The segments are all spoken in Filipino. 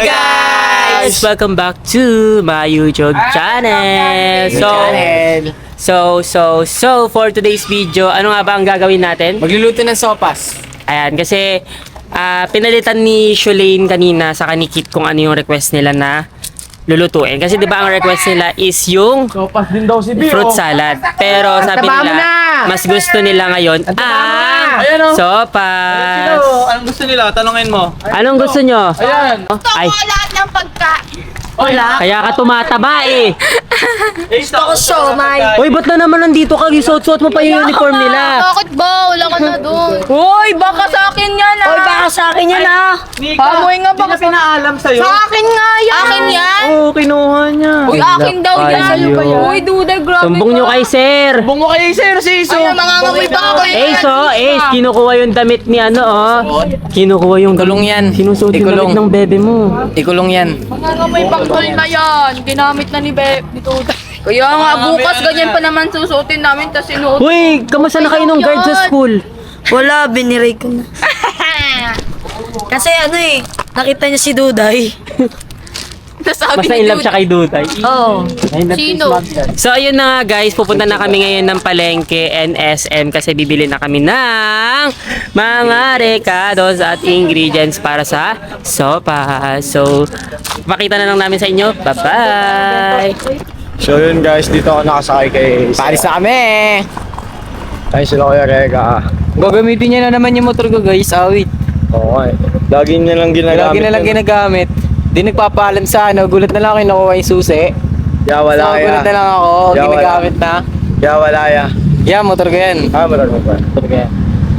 Hi guys! Welcome back to my YouTube channel. So for today's video, ano nga ba ang gagawin natin? Magluluto ng sopas. Ayan, kasi pinalitan ni Sholane kanina sa kanikit kung ano yung request nila na lulutuin. Kasi 'di ba ang request nila is yung Sopas din daw si Bio. fruit salad. Pero sabi Taba mo nila, na! mas gusto nila ngayon ang Ayan, oh. sopas. Anong gusto nila? Tanungin mo. Anong gusto nyo? Ayan. Ay, lahat ng pagkain. kaya ka tumataba eh. Gusto ko siomay. Uy, ba't na naman nandito ka? Suot-suot mo pa yung uniform nila. Bakit ba? Wala ka na doon. Uy, baka sa akin yan ah. Uy, baka sa akin yan ah. Pamoy nga baka sa pinaalam sa'yo. Sa akin nga yan. Akin yan? Oo, kinuha niya. Uy, akin daw yan. Sa'yo ba yan? Uy, duda, grabe Sumbong nyo kay sir. Bungo kayo sir, si Iso. Ay, nangangamoy ba ako? Ace, oh, Ace, kinukuha yung damit ni ano, oh. Kinukuha yung Ikulong yan. Sinusuot yung Ikulong. damit ng bebe mo. Ikulong yan. Nangangamoy baktol na yan. Ginamit na ni Duda. Kaya nga, bukas ganyan pa naman susuotin namin, tas sinuot. Uy, kamusta na kayo nung guard sa school? Wala, biniray ko na. Kasi ano eh, nakita niya si Duday. Nasabi Basta ni in love siya Duda. kay Duday. Oo. Sino? So ayun na nga guys, pupunta na kami ngayon ng Palengke and SM kasi bibili na kami ng mga recados at ingredients para sa sopa. So, pakita na lang namin sa inyo. Bye-bye! So yun guys, dito ako nakasakay kay Paalis na kami. Ayun sila Kuya Rega. Gagamitin niya na naman yung motor ko guys, awit. Okay. Lagi niya lang ginagamit. Lagi na lang yun. ginagamit. Di nagpapaalam sa ano, gulat na lang ako nakuha yung susi. Ya wala So, ya. gulat na lang ako, Ya, wala. ginagamit na. Ya wala ya. Yeah, motor ko yan. Marami pa. Motor ko yan.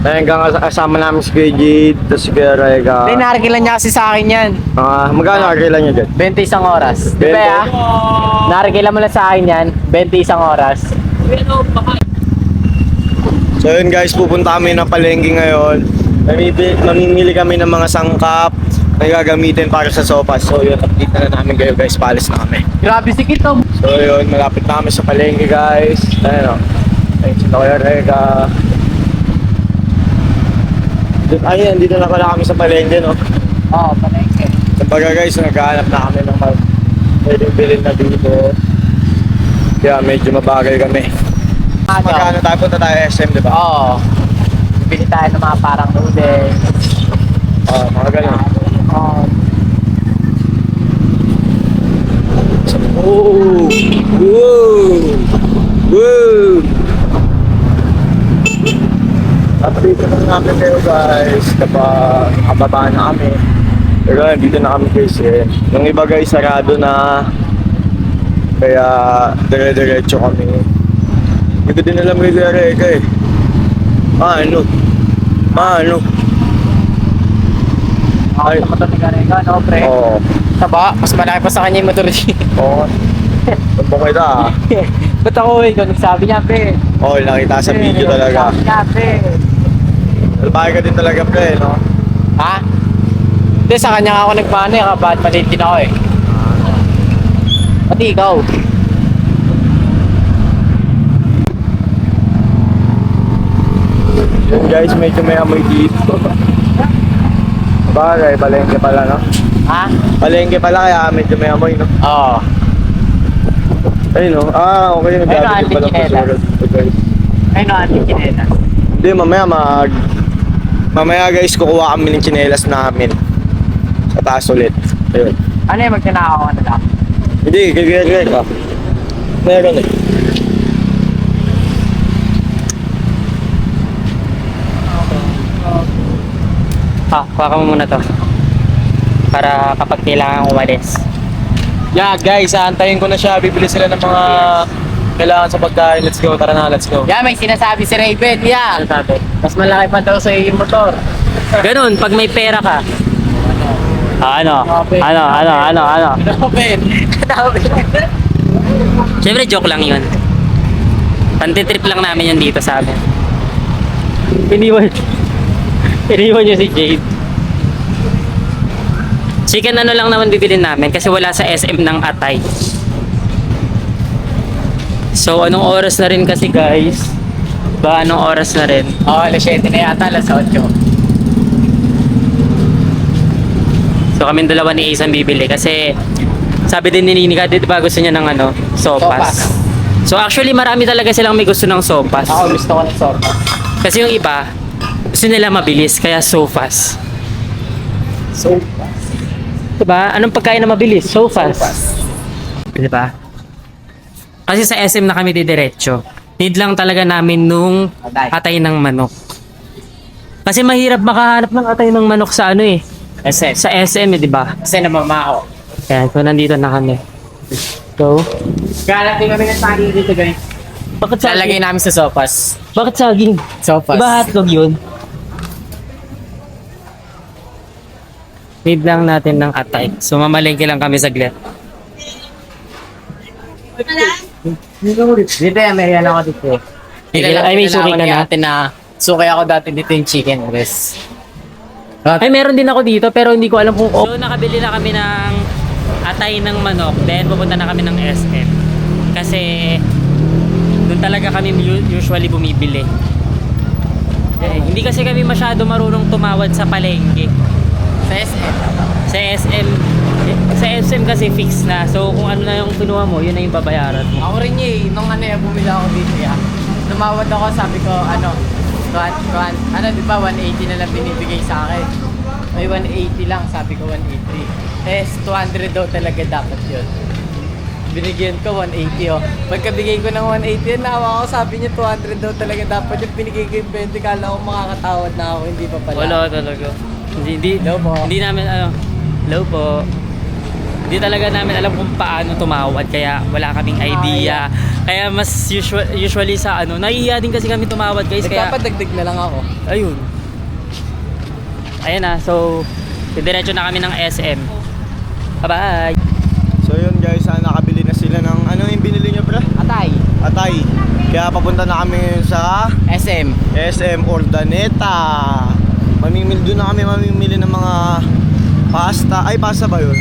Hanggang kasama namin si Kuya Jade, tapos si Kuya Rega. Hindi, narikilan niya kasi sa akin yan. Magkano kailan niya dyan? 21 oras. Di 20? ba ya? Narikilan mo lang sa akin yan, 21 oras. So yun guys, pupunta kami ng palengke ngayon. Mamimili kami ng mga sangkap na gagamitin para sa sopas. So yun, update na namin kayo guys, paalis na kami. Grabe si Kito. So yun, malapit na kami sa palengke guys. Ayun o. Ayun si Kuya Rega. Ayun, dito na pala kami sa palengke no. Oo, palengke. Sa baga guys, naghahanap na kami ng pwedeng bilhin na dito. Kaya medyo mabagay kami. Magkano tayo, punta tayo SM, di ba? Oo. Bili tayo ng mga parang noodles. Mga ganun. Oh! Woo! Woo! Update na lang namin kayo guys kapag nakababa na kami. Pero dito na kami guys eh. Yung iba guys sarado na. Kaya dire-diretso kami. Hindi ko din alam kay Kuya Rega eh. Paano? Ay, motor ni Garega, no, pre? Oo. Taba, mas malaki pa sa kanya yung motor niya. Oo. Tumpong kita ah. Ba't ako ikaw nagsabi niya, pre? Oo, nakita sa video talaga. Nagsabi niya, pre. Albahay ka din talaga pre, no? Ha? Hindi, sa kanya nga ako nagmano eh, kabahat maliit din ako eh. Pati ikaw. Yun guys, medyo may amoy dito. Bagay, palengke pala, no? Ha? Palengke pala kaya medyo may amoy, no? Oo. Ayun, no? Okay, Ayun, nagdadagdag ating pala chinelas. pasulat dito, guys. Ay no, ating kinena. Hindi, mamaya guys, kukuha kami ng chinelas namin. Sa taas ulit. Ayun. Ano yung magtinakaw ka na lang? Hindi, gagagag ka. Meron eh. Kuha mo muna to. Para kapag kailangan umalis. Yeah, guys, antayin ko na siya. Bibili sila ng mga kailangan sa pagkain. Let's go, tara na, let's go. Yeah, may sinasabi si Raven, yeah. Ano sabi? Mas malaki pa daw sa yung motor. Ganun, pag may pera ka. Ano? Grabe. Ano? Raven. Siyempre, joke lang yun. Pantitrip lang namin yun dito sa amin. Iniwan niyo si Jade. Chicken ano lang naman bibilin namin kasi wala sa SM ng Atay. So, anong oras na rin kasi guys? Ba, anong oras na rin? Oo, alas 7 na yata, alas 8. So, So kami dalawa ni Ace ang bibili kasi sabi din ni Ninika, di ba gusto niya ng ano, sopas. So actually marami talaga silang may gusto ng sopas. Ako gusto ko ng sopas. Kasi yung iba, gusto nila mabilis, kaya sopas. Sopas. Diba? Anong pagkain na mabilis? Sopas. Diba? Kasi sa SM na kami didiretso. Need lang talaga namin nung atay ng manok. Kasi mahirap makahanap ng atay ng manok sa ano eh. SM. Sa SM eh, diba? Kasi namamaho. Kaya so nandito na kami. So, Kaya din kami ng saging dito guys. bakit Lalagay saging? namin sa sopas. Bakit saging? Sopas. Diba hotdog yun? Need lang natin ng atay. So mamalengke lang kami saglit. Dito yan, may yan ako dito. Ay, may suki ka na? Natin na suki ako dati dito yung chicken breast. Ay, meron din ako dito pero hindi ko alam kung... So, nakabili na kami ng atay ng manok. Then, pupunta na kami ng SM. Kasi, doon talaga kami usually bumibili. Hindi kasi kami masyado marunong tumawad sa palengke. Sa SM. Sa SM, sa SM kasi fix na. So, kung ano na yung kinuha mo, yun na yung babayaran mo. Ako rin nung bumili ako dito tumawad ako, sabi ko, di ba, 180 na lang binibigay sa akin. Ay, 180 lang, sabi ko 180. 200 daw talaga dapat yun. Binigyan ko 180 oh. Pagkabigay ko ng 180 naawa ko, sabi niya 200 daw talaga dapat yung binigay ko yung 20, kala ko makakatawad na ako, hindi pa pala. Wala talaga. Hindi Hello po. Hindi namin, hello po. Hindi talaga namin alam kung paano tumawad, kaya wala kaming idea. Kaya mas usually sa nahihiya din kasi kami tumawad guys. Kaya Nagpapadagdag na lang ako. ayun. Ayan na, so diretso na kami ng SM. Bye-bye! So yun guys, nakabili na sila ng ano yung binili nyo pre? Atay. Kaya papunta na kami ngayon sa SM. SM Ordaneta. Doon na kami mamimili ng mga pasta. Ay, pasta ba yun?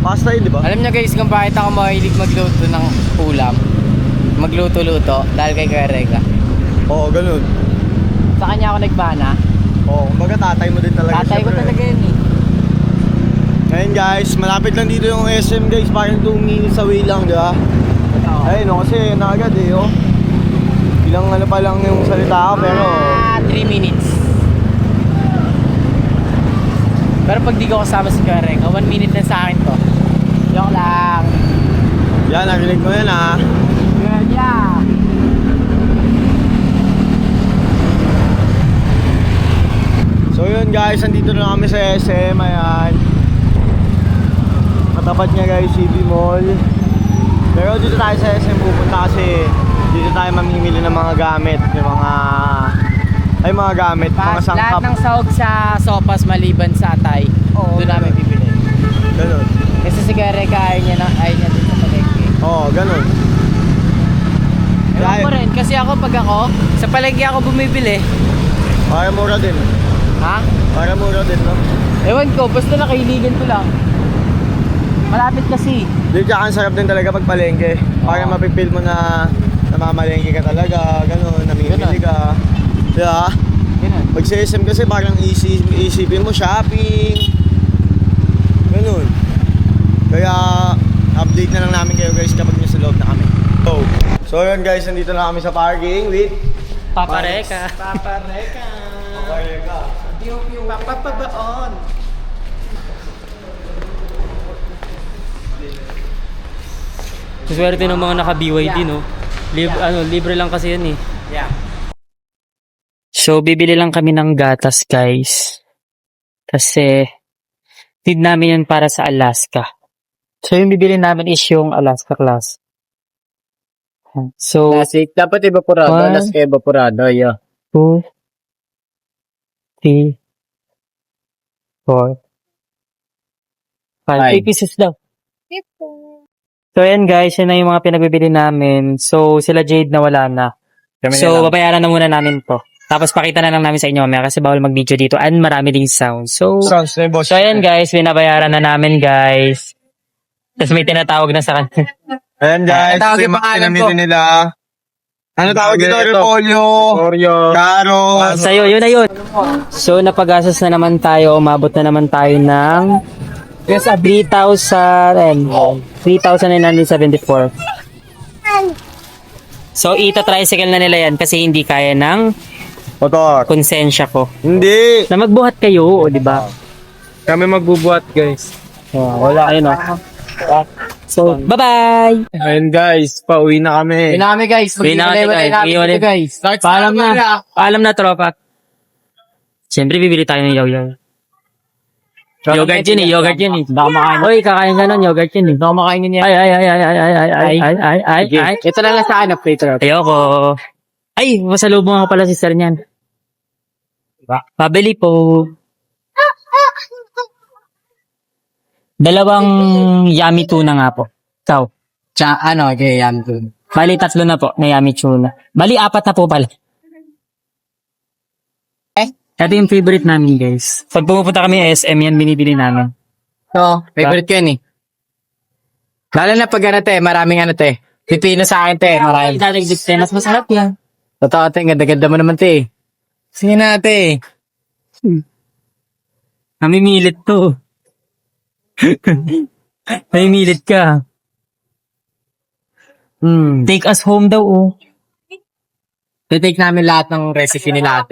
Pasta yun, di ba? Alam niyo guys kung bakit ako mahilig magluto ng ulam. Magluto-luto dahil kay Kuya Rega. Oo, ganun. Sa kanya ako nagmana. Oo, kumbaga tatay mo din talaga. Tatay ko syempre. talaga yun eh. Ngayon guys, malapit lang dito yung SM guys. Parang 2 minutes away lang, di ba? Oo. Ayun no, kasi na agad eh, oh. Ilang ano pa lang yung salita ko, pero... 3 minutes. Pero pag di ko kasama si Kuya Rega, 1 minute na sa akin to. Joke lang. Yan, narinig mo yan ah. Good, yeah. So yun guys, andito na kami sa SM, ayan. Katapat niya guys, CB Mall. Pero dito tayo sa SM pupunta kasi dito tayo mamimili ng mga gamit, yung mga gamit, mga Lahat sangkap. ng sahog sa sopas maliban sa atay, doon namin bibili. Ganun. Kasi si Kuya Rega ayaw niya din sa palengke. Oo, ganun. Ewan ko rin, kasi pag ako, sa palengke ako bumibili. Para mura din. Ha? Para mura din, no? Ewan ko, basta nakailigan ko lang. Malapit kasi. Dito tsaka ang sarap din talaga pag palengke. Para mapipil mo na namamalengke ka talaga, ganun, namimili ka. Diba? Ganun. Pag sa SM kasi parang isipin mo shopping. Ganun. Kaya update na lang namin kayo guys kapag nasa loob na kami. So yun guys, nandito na kami sa parking with Papareka! Papareka. Pareka. Yung papabaon. Swerte ng mga naka-BYD, no? Libre lang kasi yan eh. Yeah. So, bibili lang kami ng gatas, guys. Kasi, need namin yan para sa Alaska. So, yung bibili namin is yung Alaska class. So, Classic. Dapat evaporado. One. Alaska evaporado. Yeah. 2, 3, 4, 5. 8 pieces daw. So, yan guys, yun na yung mga pinagbibili namin. So, sila Jade na wala na. So, babayaran na muna namin to. Tapos, pakita na lang namin sa inyo mamaya kasi bawal mag-video dito and marami ding sound. So, Sounds na boss. so ayan guys, binabayaran na namin guys. Tapos may tinatawag na sa kanya. Ayan guys, Tawagin ito yung pangalan pinamili ko. nila. Ano tawag dito? Repolyo. Carrots. Sa'yo, yun na yun. So, napagastos na naman tayo. Umabot na naman tayo ng 3,974. So, ita-tricycle na nila yan kasi hindi kaya ng Motor. konsensya ko. Hindi. Na magbuhat kayo, o, di ba? Kami magbubuhat, guys. Wala kayo, no? So, bye-bye! Ayun guys, pauwi na kami. Yun na kami, guys. Uwi na kami, guys. Uwi ulit. guys. Paalam na. Paalam na, tropa. Siyempre, bibili tayo ng yaw-yaw. Yogurt yun eh, yogurt yun eh. Baka makain. Uy, kakain ka nun, yogurt yun eh. Baka makainin niya. Ay. Ito na lang sa akin, update. Ayoko. Ay, masalubong ako pala si sir niyan. Pabili po. Dalawang yummy tuna nga po. Ikaw. Okay, yan dun. Bali, 3 na po na yummy tuna. Bali, 4 na po pala. Ito yung favorite namin, guys. Pag pumupunta kami SM, yan binibili namin. So, favorite ko yun eh. Lalo na pag maraming pipino sa akin, maraming. Dadagdag tayo, mas masarap yan. Totoo, ganda-ganda mo naman, Sige na, Namimilit to. Namimilit ka. Take us home daw, oh. Titake namin lahat ng recipe nila,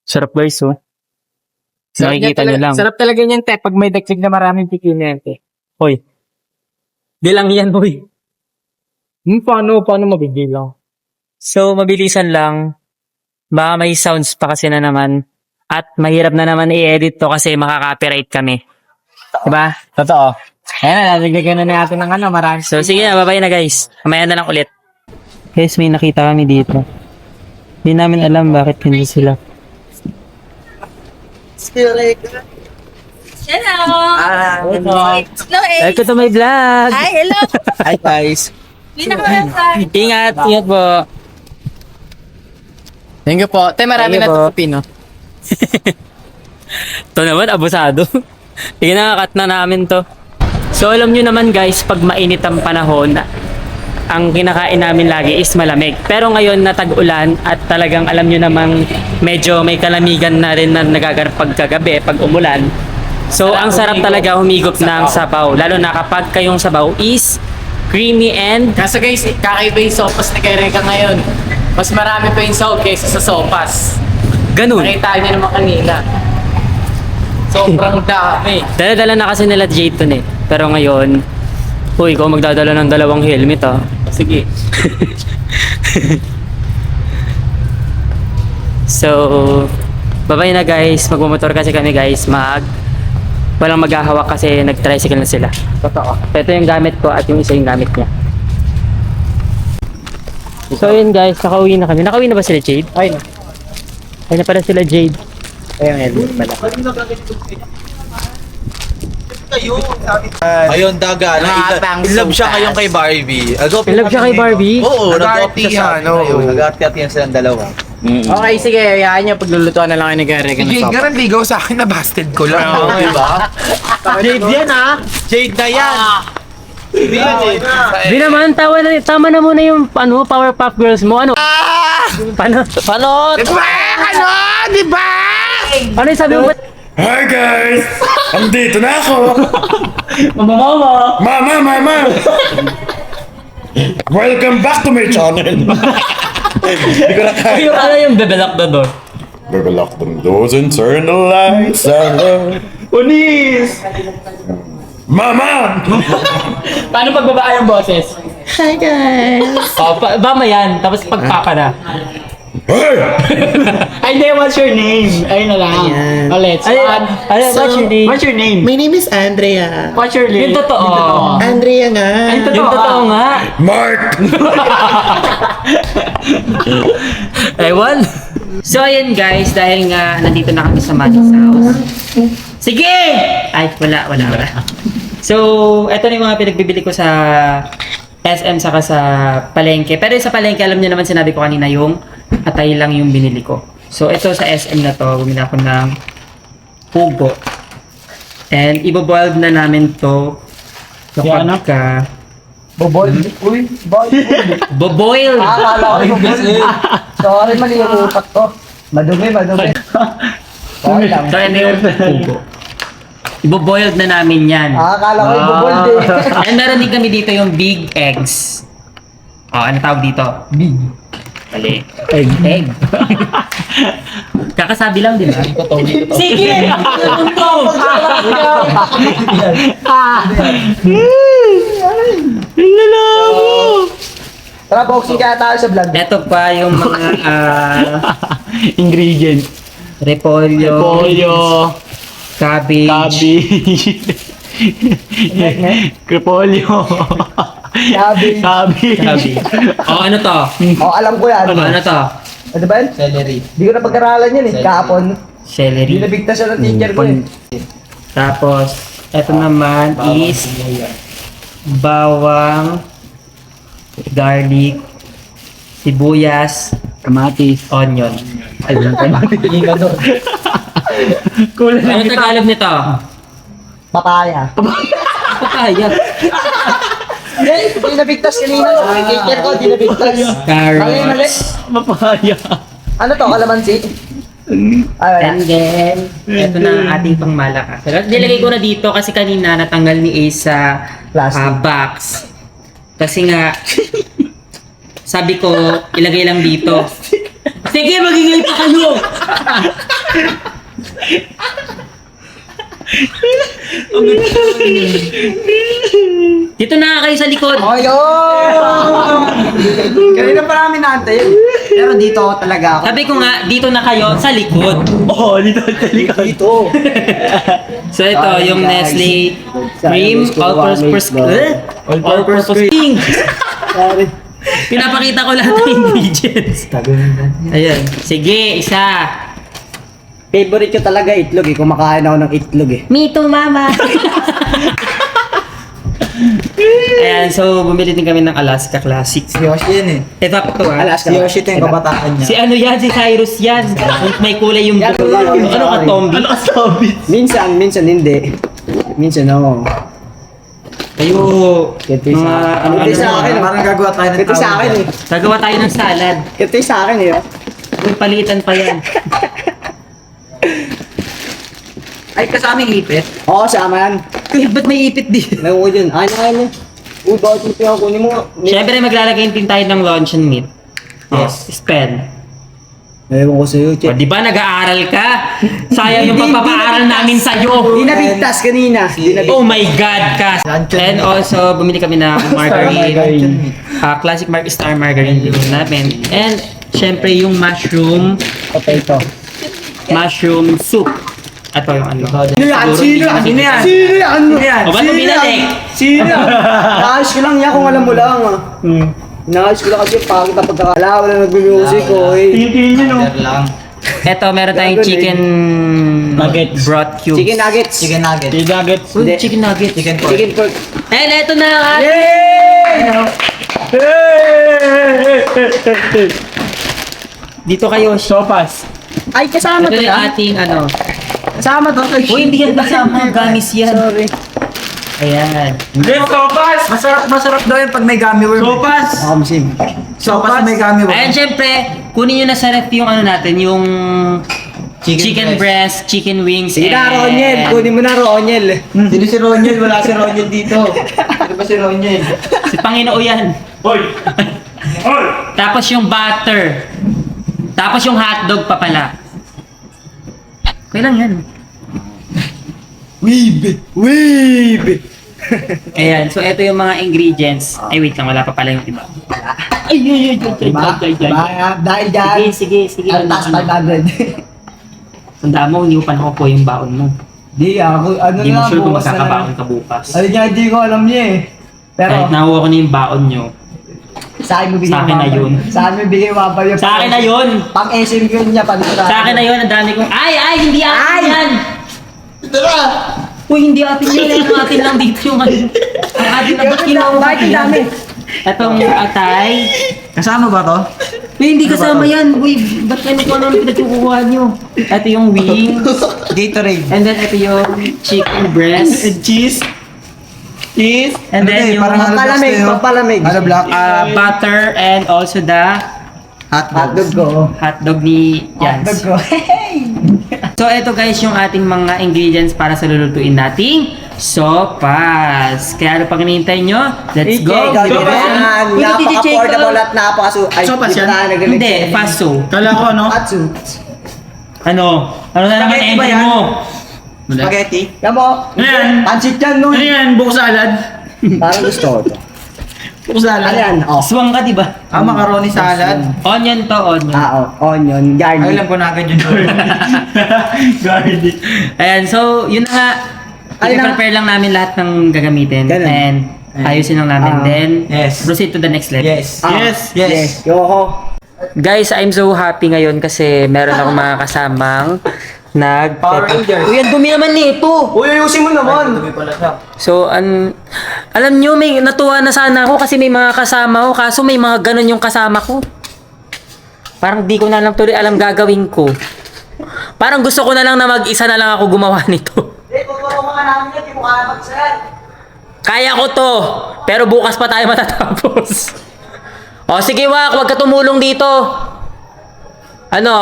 Sarap, guys, oh. Nakikita nyo lang. Sarap talaga niyan, pag may dagdag na maraming pipino yan, Hoy. Di lang yan, hoy. Paano mabibilang? So, mabilisan lang. Baka may sounds pa kasi na naman. At mahirap na naman i-edit to kasi makaka-copyright kami. Diba? Totoo. Ayan na, nalagyan na natin ng marami. So, sige na, bye-bye na, guys. Mamaya na lang ulit. Guys, may nakita kami dito. Hindi namin alam bakit hindi sila. Hello! Hello. Hello, eh. Welcome to my vlog! Hi, hello! Hi guys. Hindi na kami sa... Ingat po. Thank you po. Marami Thank na you po. ito pipino. Ito naman, abusado. Sige na, cut na namin to. So, alam nyo naman guys, pag mainit ang panahon, ang kinakain namin lagi is malamig. Pero ngayon na tag-ulan at talagang alam nyo namang medyo may kalamigan na rin na nagaganap pagkagabi, pag umulan. So, ang sarap talaga humigop ng sabaw. Lalo na kapag kayong sabaw is creamy and Kaso guys, kakaiba yung sopas ni Kereka ngayon. Mas marami pa yung sahog kaysa sa sopas. ganun. Nakita niyo naman kanina. Sobrang dami. Dala-dala na kasi nila Jade eh. Pero ngayon, uy, ikaw magdadala ng 2 helmet ah. Sige. So, bye-bye na guys. Magmumotor kasi kami guys. Walang maghahawak kasi nag-tricycle na sila. Totoo. Ito yung gamit ko at yung isa yung gamit niya. So yun guys, nakauwi na kami. Nakauwi na ba sila Jade? Ay, Ay na pala sila Jade. ayun, helmet pala. Ayun, daga. Nakatang In-love siya sutas. ngayon kay Barbie. In love siya kay Barbie? Oo, Nag-artihan, oo. Nag-artihan silang dalawa. Okay, sige. Hayaan niyo. Paglulutuan na lang kayo ni Kereka ng sopas. Garang ligaw sa akin na busted ko lang. Oo, diba? Jade yan, ha? Jade na yan. Hindi yan, Jade. Di naman, tama na muna yung Powerpuff Girls mo. Ano? Paano? Di ba? Ano yung sabi mo? Hi guys! Andito na ako! Mama! Mama! Welcome back to my channel! Hindi ko na kaya. Yung ano yung bebelak the door? We will lock them doors and turn the lights out. Unis! Mama! Paano pagbaba yung boses? Hi guys! Oh, mama yan. Tapos pagpapa na. Hey! Ay, hindi. What's your name? Ayun na lang. Ulit. What's your name? My name is Andrea. What's your name? Yung totoo. Andrea nga. Yung totoo nga. Mark! Ewan. So, ayun guys. Dahil nga nandito na kami sa Manny's house. Sige! Ay, wala. So, eto na yung mga pinagbibili ko sa SM saka sa palengke. Pero sa palengke, alam niyo naman sinabi ko kanina yung atay lang yung binili ko. So, ito sa SM na to, bumili ako ng pugo. And, iboboiled na namin to kapag ka Boboil. Akala ko boboil. Sorry, mali yung utak ko. Madumi. Okay lang. So, ito yung pugo. Ibo-boiled na namin yan. Akala ko yung boboil eh. And meron din kami dito yung big eggs. Oh, ano tawag dito? Big. Mali. Egg. Kakasabi lang, di ba? Sige! Tara, boxing kaya tayo sa vlog. Ito pa yung mga ingredients. Repolyo. Cabbage. Krepolyo. Sabi. Oh, ano to? Oh, alam ko yan. Ano to? Ano ba yan? Celery. Hindi ko na pag-aralan yan eh. Kahapon. Celery. Binabigtas siya ng teacher ko eh. Tapos, ito naman is bawang, garlic, sibuyas, kamatis, onion. Ano Tagalog nito? Papaya. Papaya. Binabigtas kanina. Teacher ko, binabigtas. Mali. Carrots. Mapaya. Ano to? Kalamansi? And then, ito na ang ating pangmalakas. Pero nilagay ko na dito kasi kanina natanggal ni Ace sa Plastic. box. Kasi nga, sabi ko, ilagay lang dito. Sige, magiging pa kayo! Dito na kayo sa likod. Kanina pa namin natin. Pero dito ako talaga ako. Sabi ko nga, dito na kayo sa likod. Oo, dito sa likod. Dito. So ito, yung Nestle Cream All-Purpose All-Purpose Cream. Pinapakita ko lahat ng ingredients. Ayan. Sige, isa. Favorite ko talaga itlog eh. Kumakain ako ng itlog eh. Me too, mama. Ayan, so bumili din kami ng Alaska Classic. Si Yoshi yan eh. Ito to ah. Si Yoshi ito yung kabataan niya. Si ano yan, si Cyrus yan. May kulay yung Yan, ano ka, Tombi? Ano ka sabi? Minsan hindi. Minsan oo. Kayo, Ito yung mga ano, Ito yung sa akin. Parang gagawa tayo ng Ito sa akin eh. gagawa tayo ng salad. Ito yung sa akin eh. May palitan pa yan. Ay, kasaming ipit? Oo, sama yan. Kuya, ba't may ipit din? Nakuha dyan. Ay, nakain niya. Uy, bakit mo pinakunin mo? Siyempre, maglalagay din tayo ng luncheon meat. Yes. Spend. Ewan ko sa'yo, O, Che. di ba nag-aaral ka? Sayang yung pagpapaaral namin sa'yo. Di nabigtas kanina. Oh my God, Kas! And also, bumili kami ng margarine. Classic Star Margarine din namin. And, syempre, yung mushroom soup. Ito yung ano. Sino yan? O, ba't mo binalik? Sino yan? Naayos ko lang yan kung alam mo lang ah. Naayos ko lang kasi pagod na pagkakala. Wala nag-music ko eh. Tingin nyo. Ito, meron tayong chicken Nuggets. broth cubes. Chicken nuggets. Chicken nuggets. Uy, chicken nuggets. Chicken pork. And ito na ang ating... Dito kayo, Sopas. Ay, kasama ito to yung yan. ating ano. Kasama to. Uy, hindi yan kasama. Gamis yan. Sorry. Ayan. Hindi, sopas! Masarap daw yan pag may gummy worm. Sopas! Kamsim. Sopas may gummy worm. Ayan, syempre, kunin nyo na sa ref yung ano natin, yung chicken breast, chicken wings, Sige na, Roniel. Kunin mo na, Roniel. Sino si Roniel? Wala si Roniel dito. Sino ba si Roniel? Si Panginoon yan. Hoy! Hoy! Tapos yung butter. Tapos yung hotdog pa pala. Okay lang yan. Weeb! Ayan, so ito yung mga ingredients. Ay, wait lang, wala pa pala yung iba. Ay. Dahil dyan. Sige. Ang taas 500. Tandaan mo, hindi mo pa nakukuha yung baon mo. Di, ako, ano Hindi mo na, sure kung bukas na lang. magkakabaon ka bukas. Ayun nga, hindi ko alam niya eh. Pero, Kahit nakuha ko na yung baon nyo. sa akin mo bigay Sa akin na yun. Sa akin mo bigay mabal yun. Sa akin na yun! Pang-SM ko niya, panira. Sa akin na yun, ang dami kong... Ay! Hindi atin yan! Uy, hindi atin yun. Ang atin lang dito yung ano. Ang atin na ba't kinuha Bakit ang dami? Itong atay. Kasama ba to? Uy, hindi kasama yan. Uy, ba't kayo ko naman pinagkukuha nyo? Ito yung wings. Gatorade. And then ito yung chicken breast. And cheese. Cheese. And then yung pampalamig. Ano black? butter and also the Hotdog ko. hotdog ni Jans. So ito guys yung ating mga ingredients para sa lulutuin nating sopas. Kaya ano pang hinihintay nyo? Let's go! Napaka-affordable at Sopas yan? Hindi, faso. Kala ko, no? Ano? Ano na naman Spaghetti ba entry yan? mo? Spaghetti. Yamo. Ano yan? Pansit yan nun. Ano yan? Buko salad? Parang gusto ko to. Buko salad? Ano yan? Oh. Aswang ka diba? Macaroni salad. Onion to, onion. Onion, garlic. Alam ko na agad yun. Garlic. Ayan, so yun na nga. I-prepare lang namin lahat ng gagamitin. Ganun. And ayusin lang namin. Then, yes. proceed to the next level. Yes. Yes. Yoho. Guys, I'm so happy ngayon kasi meron akong mga kasamang Power Rangers. Uy, ang dumi naman nito. Uy, ayusin mo naman. So, alam nyo, may natuwa na sana ako kasi may mga kasama ko. Kaso may mga ganun yung kasama ko. Parang di ko na lang tuloy alam gagawin ko. Parang gusto ko na lang na mag-isa na lang ako gumawa nito. Kaya ko to. Pero bukas pa tayo matatapos. O sige, Wak, huwag ka tumulong dito. Ano?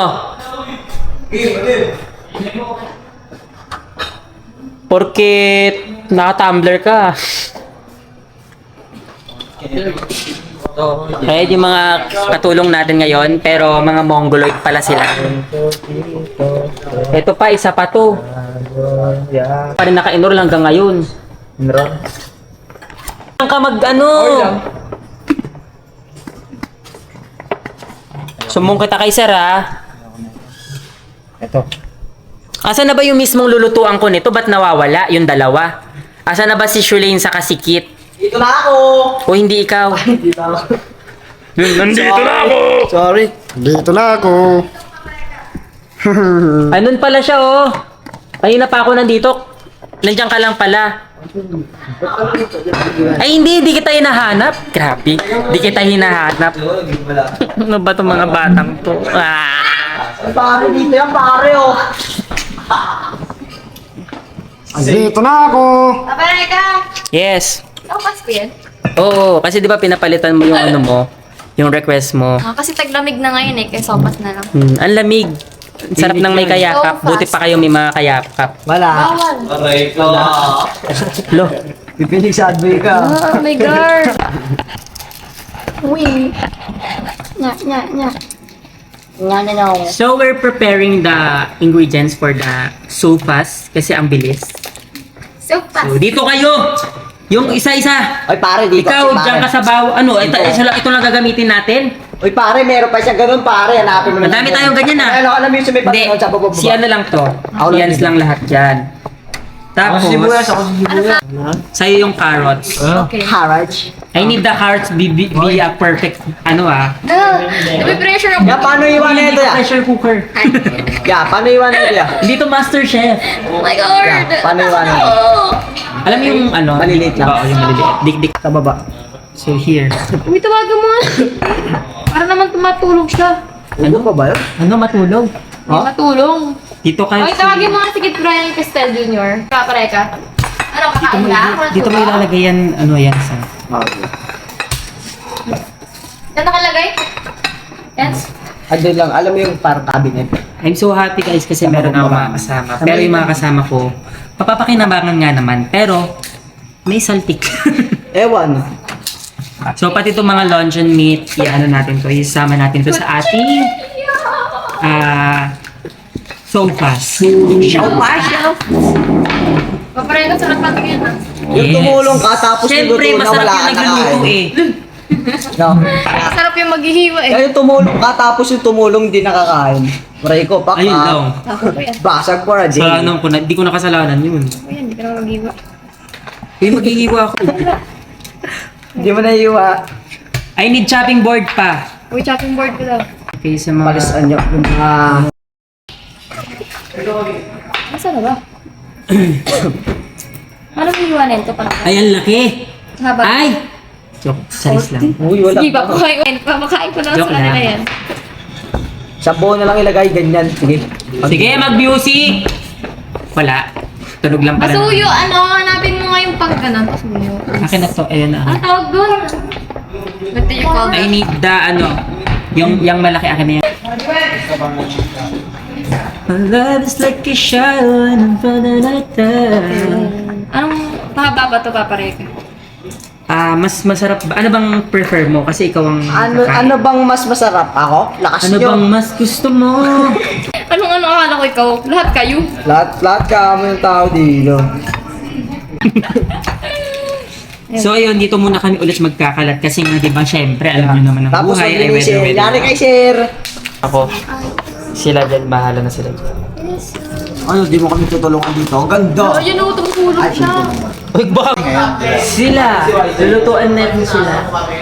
Porket naka-tumbler ka. Kaya yung mga katulong natin ngayon, pero mga mongoloid pala sila. Ito pa, isa pa to. Pa rin naka-enroll hanggang ngayon. Ang ka mag-ano? Sumbong kita kay sir ha. Ito. Asa na ba yung mismong lulutuan ko nito? Ba't nawawala yung dalawa? Asa na ba si Shulaine sa kasikit? Dito na ako. O hindi ikaw? Nandito na ako! Sorry. Dito na ako. Andun pala siya oh. Kanina pa ako nandito. Nandiyan ka lang pala. Ay hindi kita hinahanap. Grabe, di kita hinahanap. Ano ba itong mga batang to? Pare, dito yan pare oh. Dito na ako. Abay ka! Yes. Sopas ko yan. Oo, kasi di ba pinapalitan mo yung ano mo, yung request mo. Kasi taglamig na ngayon eh, kaya sopas na lang. Ang lamig. Ang sarap ng may kayakap. So Buti pa kayo may mga kayakap. Wala. Bawal. Lo. Pipinig sa advoy ka. Oh my God. Uy. Nya. So we're preparing the ingredients for the sopas kasi ang bilis. Sopas. So dito kayo. Yung isa-isa. Oy pare, dito. Ikaw, si pare. diyan ka sa baw. Ano, ito lang gagamitin natin. Uy pare, meron pa siya ganun pare. Hanapin mo na. Ang dami tayong ganyan ah. Alam mo yung may Hindi, patron sa baba. si ano lang to. Ako lang Yan din. lang lahat dyan. Tapos, sa'yo yung carrots. Okay. Haraj. I need the carrots be a perfect, ano ah. Nabipressure ako. Ya, paano iwan na ito ya? Pressure cooker. Ya, paano iwan na ito ya? Hindi to master chef. Oh my God. Yeah, paano iwanan? Alam mo yung ano? Maliliit lang. Oo, yung maliliit. Dik-dik. Sa baba. So here. Uy, tawagan mo nga. Para naman tumatulog siya. Ano pa ba yun? Ano matulog? May matulong. Dito kayo. Ay, tawagin mo nga si Kid Brian Castel Jr. Kapare ka. Ano, kakain na? Dito mo ilalagay yan, ano yan sa... Yan nakalagay? Yes. Ano lang, alam mo yung parang cabinet. I'm so happy guys kasi meron ako mga kasama. Pero yung mga kasama ko, papapakinabangan nga naman. Pero, may saltik. Ewan. So pati itong mga luncheon meat, i-ano natin to, isama natin to sa ating sopas. Kapare ka, sarap pa tingin ha. Yung tumulong ka tapos Siyempre, niluto na masarap wala yung ka nagluluto nakain. eh. No. Sarap yung maghihiwa eh. Kaya yung tumulong ka tapos yung tumulong di nakakain. Maray ko, baka Ayun lang. Ako ba yan? basag for a day. Kasalanan ko na, di ko nakasalanan yun. Ako yan, hindi ka naman maghihiwa. Hindi maghihiwa ako. Hindi mo naiiwa. I need chopping board pa. Uy, chopping board ko daw. Okay, sa mga... Palisan nyo yung mga... Nasaan na ba? Ano mo iwanan ito? Ay, ang laki! Haba. Ay! Joke, salis lang. Uy, wala. Sige, papakain ko na Joke sa kanila lang. yan. Sabaw na lang ilagay, ganyan. Sige. Sige, mag-music! Wala. Tunog lang pala. Masuyo, ano, hanapin mo nga nga yung pang ganun, tapos mo. Akin na to, ayun na. Ang tawag doon? What do you call I that? need the yung malaki akin na yan. My love is like a shadow and I'm falling like that. Anong mahaba ba ito, papareka? Mas masarap ba? Ano bang prefer mo? Kasi ikaw ang kakain. Ano bang mas masarap? Ako? Lakas Ano nyo. bang mas gusto mo? Anong akala ko ikaw? Lahat kayo? Lahat ka mo yung tao dito. So ayun, dito muna kami ulit magkakalat kasi nga 'di ba syempre alam niyo naman ang Tapos buhay ay magbigay share. weather. Yari kay share. Ako. Sila dyan, bahala na sila dyan. Ano, di mo kami tutulungan dito? Ang ganda. Ayun o, tumutulog siya. Sila! Lulutuan natin sila.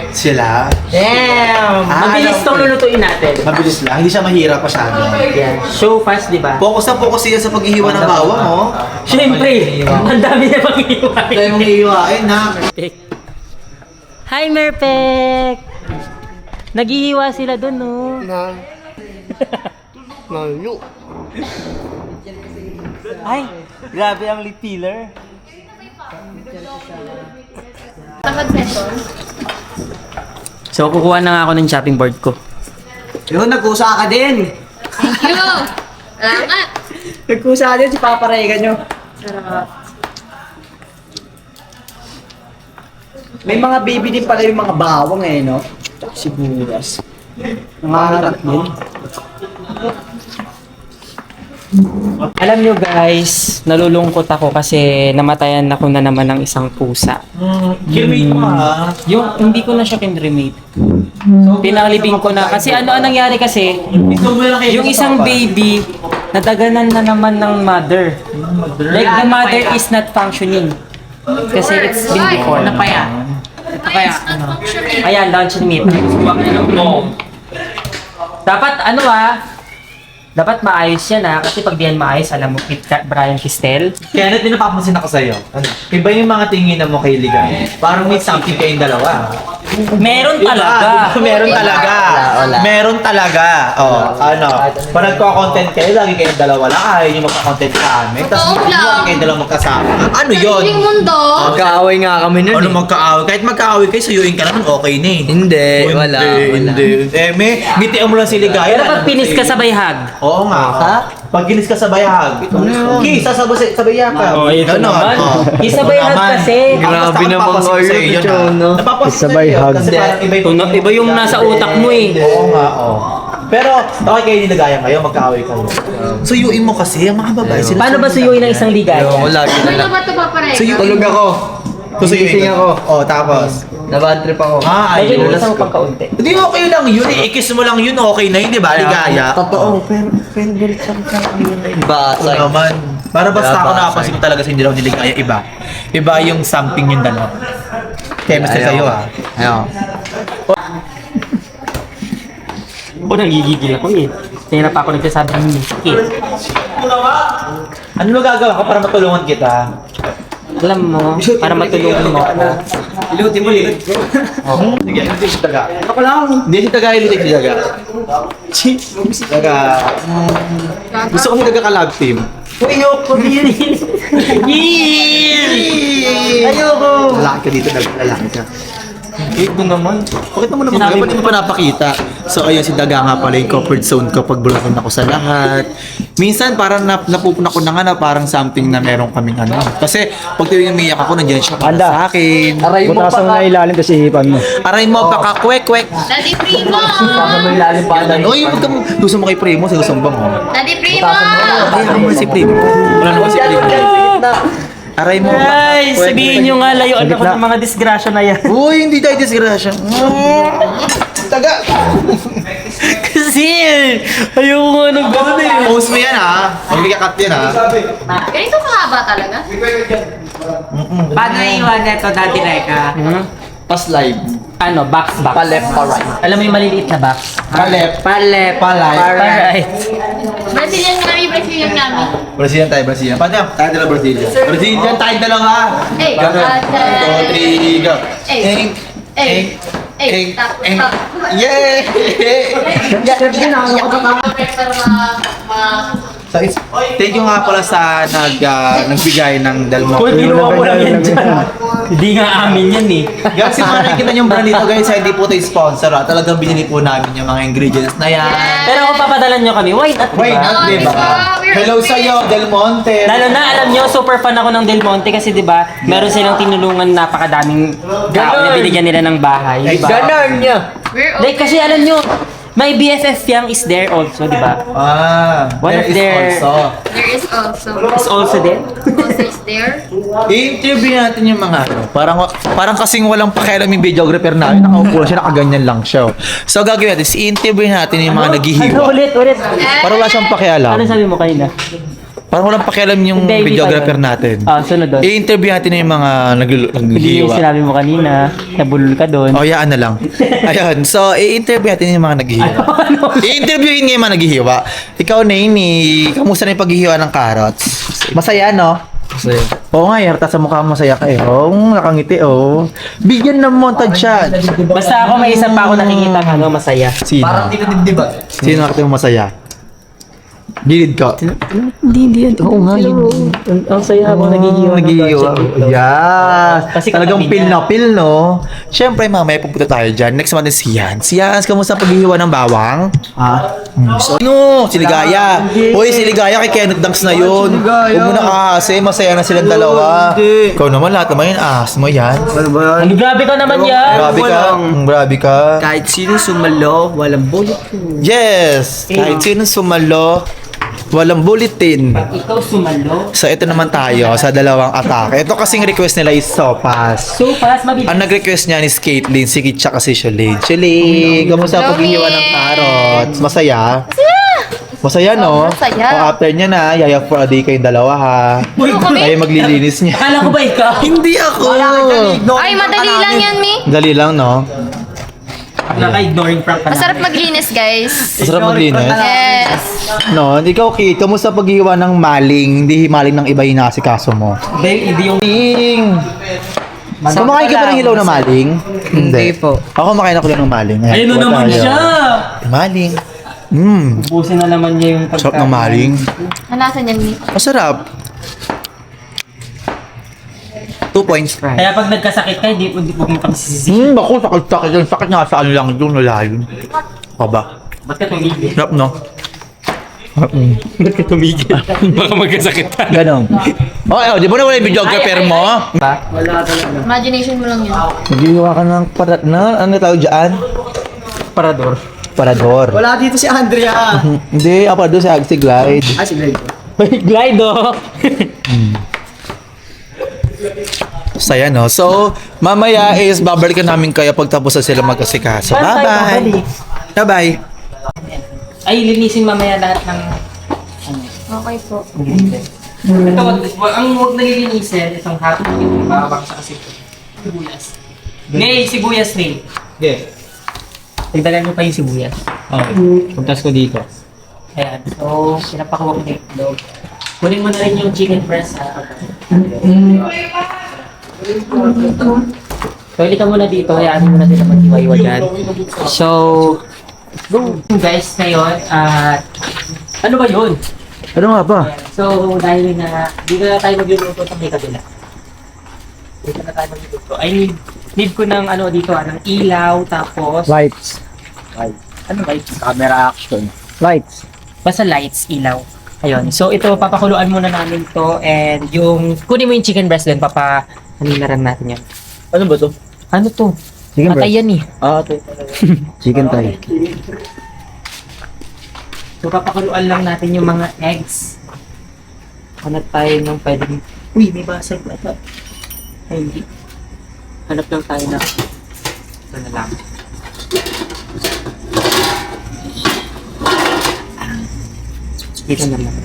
Sila? Damn! Mabilis tong lulutuin natin. Mabilis lang. Hindi siya mahirap masyado. Yan. Show fast, di ba? Focus na focus siya sa paghihiwa ng bawang mo. Siyempre! Ang dami na pag-iiwain. Dahil mong hihiwain na. Hi, Merpek! Naghihiwa sila dun, no? Ay, grabe ang lip peeler. Tamad session. So, kukuha na nga ako ng chopping board ko. Yun, nagkusa ka din. Thank you. Salamat. Nagkusa ka din si Papa Rega nyo. May mga baby din pala yung mga bawang eh, no? Siguras. Nangangarap din. Alam nyo guys, nalulungkot ako kasi namatayan ako na naman ng isang pusa. Kirmate mo ha. Yung hindi ko na siya kinremate. Pinalibing ko na kasi ano ang nangyari kasi yung isang baby nadaganan na naman ng mother. Like the mother is not functioning. Kasi it's been before. Napaya. Kaya, ano? Ayan, lunch and meat. Dapat ano dapat maayos yan kasi pag di yan maayos, alam mo, Brian Kistel. Kaya natin napapansin ako sa'yo. Ano? Iba yung mga tingin mo kay Ligay. Parang may something kayong dalawa. Meron talaga. Meron talaga. Meron talaga. Oh, ano. Pag nagko-content kayo, lagi kayong dalawa lang. Ayaw nyo magka-content sa amin. Tapos Totoo lang. lagi kayong dalawa magkasama. Ano yun? Yung mundo. Magkaaway nga kami nun Ano magkaaway? Kahit magkaaway kayo, suyuin ka naman, okay na eh. Hindi, Oh, wala. Hindi. may ngitian mo lang si Ligaya. Pero pag pinis ka sabay hug. Oo nga. Ha? Pag ginis ka sa bayhag. Okay, sabay yakap. Oh, ito naman. Isabay hug kasi. Grabe naman kayo, no? Isabay hag. Kasi parang Iba yung nasa utak mo eh. Oo nga, oo. Pero, okay kayo nilagayan kayo, magkaaway kayo. Suyuin mo kasi, ang mga babae sila. Paano ba suyuin ng isang ligaya? Lagi na Ano lang. ba ito ba pare? Tulog ako. Kusuyuin Gising ako. Oo, tapos. Nabad trip ako. Medyo Ayun. isang pagkaunti. Hindi, okay lang yun. I-kiss mo lang yun, okay na yun, di ba? Ligaya. Totoo, pero galit sa Oo Basag. naman. Para basta ako Basag. nakapansin ko talaga sa hindi daw niligaya, iba. Iba yung something yung dalawa. Chemistry sa'yo ah. Ayaw. O, nangigigil ako eh. Kaya pa ako nagsasabi ng music eh. Ano magagawa ko para matulungan kita? Alam mo, para matulungan mo ako. Ilutin mo, ilut ko. Sige, hindi si Taga. Ako lang. Hindi si Taga, hindi si Taga. Si Taga. Gusto ko si Taga ka-love team. Ayoko din. Ayoko. Lalaki ka dito, lalaki ka. Ito naman. Bakit naman Sinabi ba't hindi mo pa napakita? So ayun, si Daga nga pala yung comfort zone ko pag bulakan ako sa lahat. Minsan parang napupuna ko na nga na parang something na meron kaming ano. Kasi pag tuwing umiyak ako, nandiyan siya para sa akin. Aray mo pa ka. ilalim sa hipan mo. Aray mo, paka-kwek-kwek. Daddy Primo! Ilalim pa na. Oy, huwag kang gusto mo kay Primo, sa gusto mo bang mo? Daddy Primo! Ay, ako mo si Primo. Wala naman si Primo. Aray mo, Ay, sabihin nyo nga, layuan ako ng mga disgrasya na yan. Uy, hindi tayo disgrasya. Taga! Kasi, ayoko nga ng gano'n eh. Post mo yan ha. Huwag cut yan ha. Ganito kahaba talaga? Paano iwan neto, Daddy Reka? Pas live. Ano, box. Pa left, pa right. Alam mo yung maliliit na box? Pa left. Palep. Right. Brazilian kami, Brazilian kami. Brazilian tayo, Brazilian. Paano? Tayo dala Brazilian. Brazilian tayo dalawa. Eh, Ganun. 2, 3, go. Eh. Tapos, Yay! Pero So, thank you nga pala sa nagbigay ng Del Monte. Uy, kinuha mo lang yan dyan. Hindi nga amin yan eh. Guys, yung mga nakikita niyong brand dito guys, hindi po ito yung sponsor. Talagang binili po namin yung mga ingredients na yan. Pero kung papadalan nyo kami, why not? Wait, diba? diba? Hello sa'yo, Del Monte. Lalo na, alam nyo, super fan ako ng Del Monte kasi diba, meron silang tinulungan napakadaming tao na binigyan nila ng bahay. Diba? Ganon niya. We're Like, kasi alam nyo, my BFF Yang is there also, diba? One of their- There is also. Is also there? Also is there. I-interview natin yung mga parang kasing walang pakialam yung videographer namin. Nakaupo lang siya, nakaganyan lang siya. So gagawin natin, i-interview natin yung mga naghihiwa. Ulit. Parang wala siyang pakialam. Ano sabi mo kanina? Parang walang pakialam yung Hindi, hindi videographer pa yun. natin. Sunod doon. I-interview natin yung mga Hindi yung naghihiwa. sinabi mo kanina, nabulol ka doon. O, yaan na lang. Ayun. So, i-interview natin yung mga naghihiwa. I-interviewin nga yung mga naghihiwa. Ikaw, Naini, kamusta na yung paghihiwa ng carrots? Masaya, no? Masaya. Oo nga, yarta sa mukha mo, masaya ka eh. Oo, nakangiti, oh. Bigyan ng montage siya. Basta ako may isa pa ako nakikita ng masaya. Sino? Parang dinadibdib ba? Sino nakita mo masaya? Gilid ka. Hindi yan. Oo nga yun. Ang saya ako naghihiwa. Naghihiwa. Yes. Kasi Talagang katabi pil niya. na pil, no? Siyempre, mamaya pupunta tayo dyan. Next naman si Yan. Si Yan, kamusta ang paghihiwa ng bawang? Ha? Sino? Si Ligaya. Uy, si Ligaya kay Kenneth Dunks na yun. Huwag mo na kasi, masaya na silang dalawa. Ikaw naman, lahat naman yun, ahas mo yan. Ano ba yan? Ang grabe ka naman yan. Grabe ka. Kahit sino sumalo, walang bullet. Yes! Kahit sino sumalo, walang bulletin. Ikaw sumalo. So, ito naman tayo sa dalawang atake. Ito kasing request nila is sopas. So fast, mabilis. Ang nag-request niya ni Caitlyn, si Kitcha kasi Shalane. Shalane, kamusta ang paghihiwa ng carrots? Masaya? Masaya, no? Masaya. O after niya na, yaya for a day kayong dalawa, ha? Kayo maglilinis niya. Akala ko ba ikaw? Hindi ako! Ay, madali lang yan, Mi. Dali lang, no? Naka-ignoring prank ka na. Masarap maglinis, guys. Masarap maglinis. Yes. No, hindi ikaw, Kate. Kamusta paghihiwa ng maling? Hindi maling ng iba yung nasikaso mo. Hindi yung... Maling! Kumakain ka ba ng hilaw na maling? Hindi po. Ako kumakain ako lang ng maling. Ayun na kuha naman tayo. siya! Maling. Ubusin na naman niya yung pagkain. Sarap ng maling. Hanasan yan, Mi. Masarap. 2 points. Kaya pag nagkasakit ka, hindi mo kang sisisi. Ako, sakit-sakit yun. Sakit nga sa ano lang doon, wala yun. O ba? Ba't ka tumigil? Sarap, no? Ba't ka tumigil? Baka magkasakit ka. Ganon. Oh, di ba na wala yung videographer mo? Imagination mo lang yan. Naghihiwa ka ng ano tawag dyan? Parador. Parador. Wala dito si Andrea. Hindi, aparador si Glide. Ah, sige. Glide, oh! Saya, no? So, mamaya is babalikan namin kayo pagtapos na sila magkasikaso. Saan tayo Bye-bye! babalik? Bye-bye! Ay, linisin mamaya lahat ng... Okay po. Ito, ang huwag nalilinisin, itong hatong yung babak sa kasi sibuyas. Nay, sibuyas, Nay. Okay. Dagdagan mo pa yung sibuyas. Okay. Puntas ko dito. Ayan. So, pinapakuha ko na yung itlog. Kunin mo na rin yung chicken breast, ha? So, ilika muna dito. Hayaan mo na sila mag-iwa-iwa dyan. So, guys, ngayon, ano ba yun? Ano nga ba? So, dahil na dito na tayo magluluto sa may kabila. Dito na tayo magluluto. I need ko ng ano dito, ng ilaw, tapos... Lights. Ano lights? Camera action. Lights. Basta lights, ilaw. Ayun. So, ito, papakuluan muna namin to and yung... Kunin mo yung chicken breast din, haninaran natin yan. Ano ba to? Ano to? Chicken Patay yan eh. Ito. Chicken thigh. So, papakuluan lang natin yung mga eggs. Hanap tayo ng pwedeng... Uy, may basag na ito. Ay, hindi. Hanap lang tayo na... Ito na lang. Dito na lang.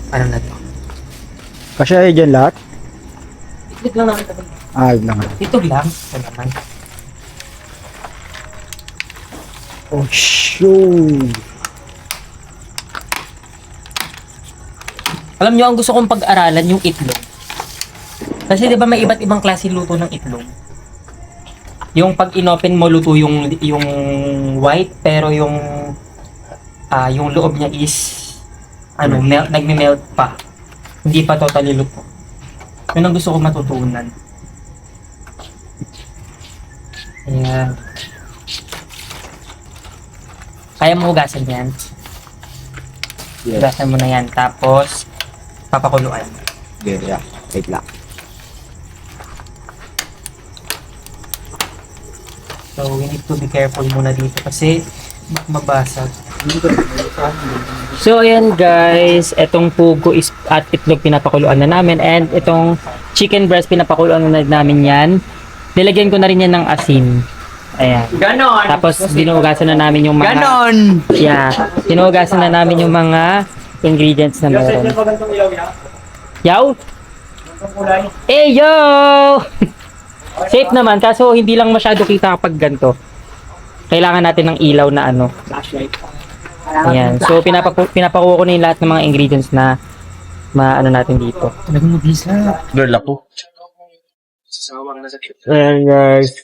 Parang na to. Kasi ay dyan lahat? Iklik lang naman ito. Ah, yun lang. Ito lang. Ito naman. Oh, shoot. Alam nyo, ang gusto kong pag-aralan yung itlog. Kasi di ba may iba't ibang klase luto ng itlog? Yung pag inopen mo, luto yung white, pero yung loob niya is nagme-melt pa. Hindi pa totally luto. Yun ang gusto ko matutunan. Ayan. Kaya mo hugasan yan. Hugasan mo na yan. Tapos, papakuluan. Yeah. Wait lang. So, we need to be careful muna dito kasi mabasag. So, ayan guys. Itong pugo at itlog pinapakuluan na namin. And itong chicken breast pinapakuluan na namin yan. Nilagyan ko na rin yan ng asin. Ayan. Ganon! Tapos, dinuhugasan na namin yung mga... Ganon! Yeah. Dinuhugasan na namin yung mga ingredients na meron. Yaw? Eh, yo! Safe naman, kaso hindi lang masyado kita kapag ganito. Kailangan natin ng ilaw na ano. Ayan. So, pinapakuha ko na yung lahat ng mga ingredients na maano natin dito. Talagang mabisa. Girl ako. Ayan, guys.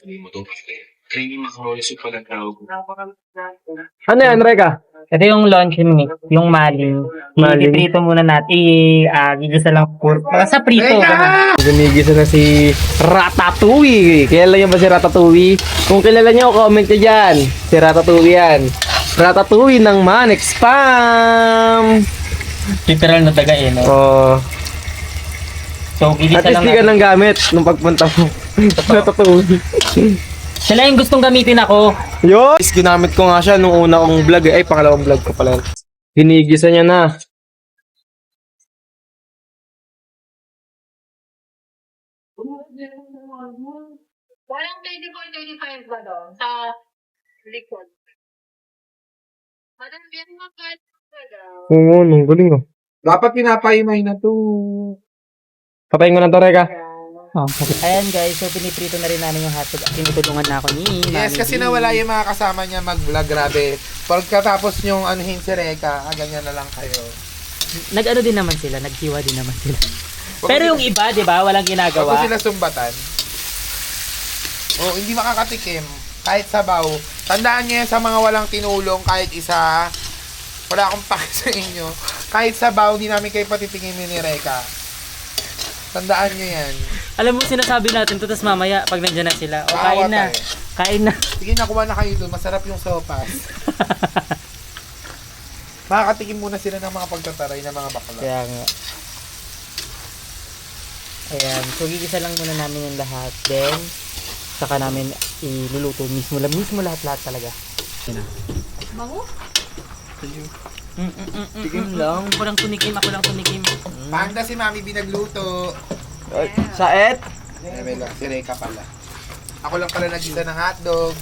Ano yan, Reka? Ito yung luncheon meat, yung maling. I-prito muna natin. Gigisa lang para sa prito. Gumigisa na si Ratatouille. Kilala niyo ba si Ratatouille? Kung kilala niyo, comment niyo dyan. Si Ratatouille yan. Ratatouille ng Manex Spam! Literal na taga no? Oh. So, gigisa At least lang di ka nang gamit nung pagpunta mo. Ratatouille. Sila yung gustong gamitin ako. Yun! Ginamit ko nga siya nung una kong vlog eh. Ay, pangalawang vlog ko pala. Hinigisa niya na. Walang 24-25 ba doon? Sa likod. Madam, yan mga kahit Oo, nung galing oh. Dapat pinapahimay na to. Papayin ko na to, Reka. Ayan guys, so piniprito na rin namin yung hotdog at tinutulungan na ako ni Yes, Mami kasi D. nawala yung mga kasama niya mag-vlog, grabe. Pagkatapos yung anuhin si Reka, ganyan na lang kayo. Nag-ano din naman sila, naghiwa din naman sila. Pero yung iba, di ba, walang Bago ginagawa. sila sumbatan, hindi makakatikim. Kahit sabaw. Tandaan niyo yan sa mga walang tinulong, kahit isa. Wala akong pake sa inyo. Kahit sabaw, hindi namin kayo patitingin ni Reka. Tandaan niyo yan. Alam mo, sinasabi natin to, tapos mamaya, pag nandiyan na sila, o kain na, tayo. kain na. Sige, nakuha na kayo doon. Masarap yung sopas. Makakatikim muna sila ng mga pagtataray ng mga bakla. Kaya nga. Ayan, so gigisa lang muna namin yung lahat. Then, saka namin iluluto mismo lahat talaga. Bango? Tikim lang. Ako lang tumikim. Panda si Mami binagluto. Saet? Si Reka pala. Ako lang pala nagisa ng hotdog.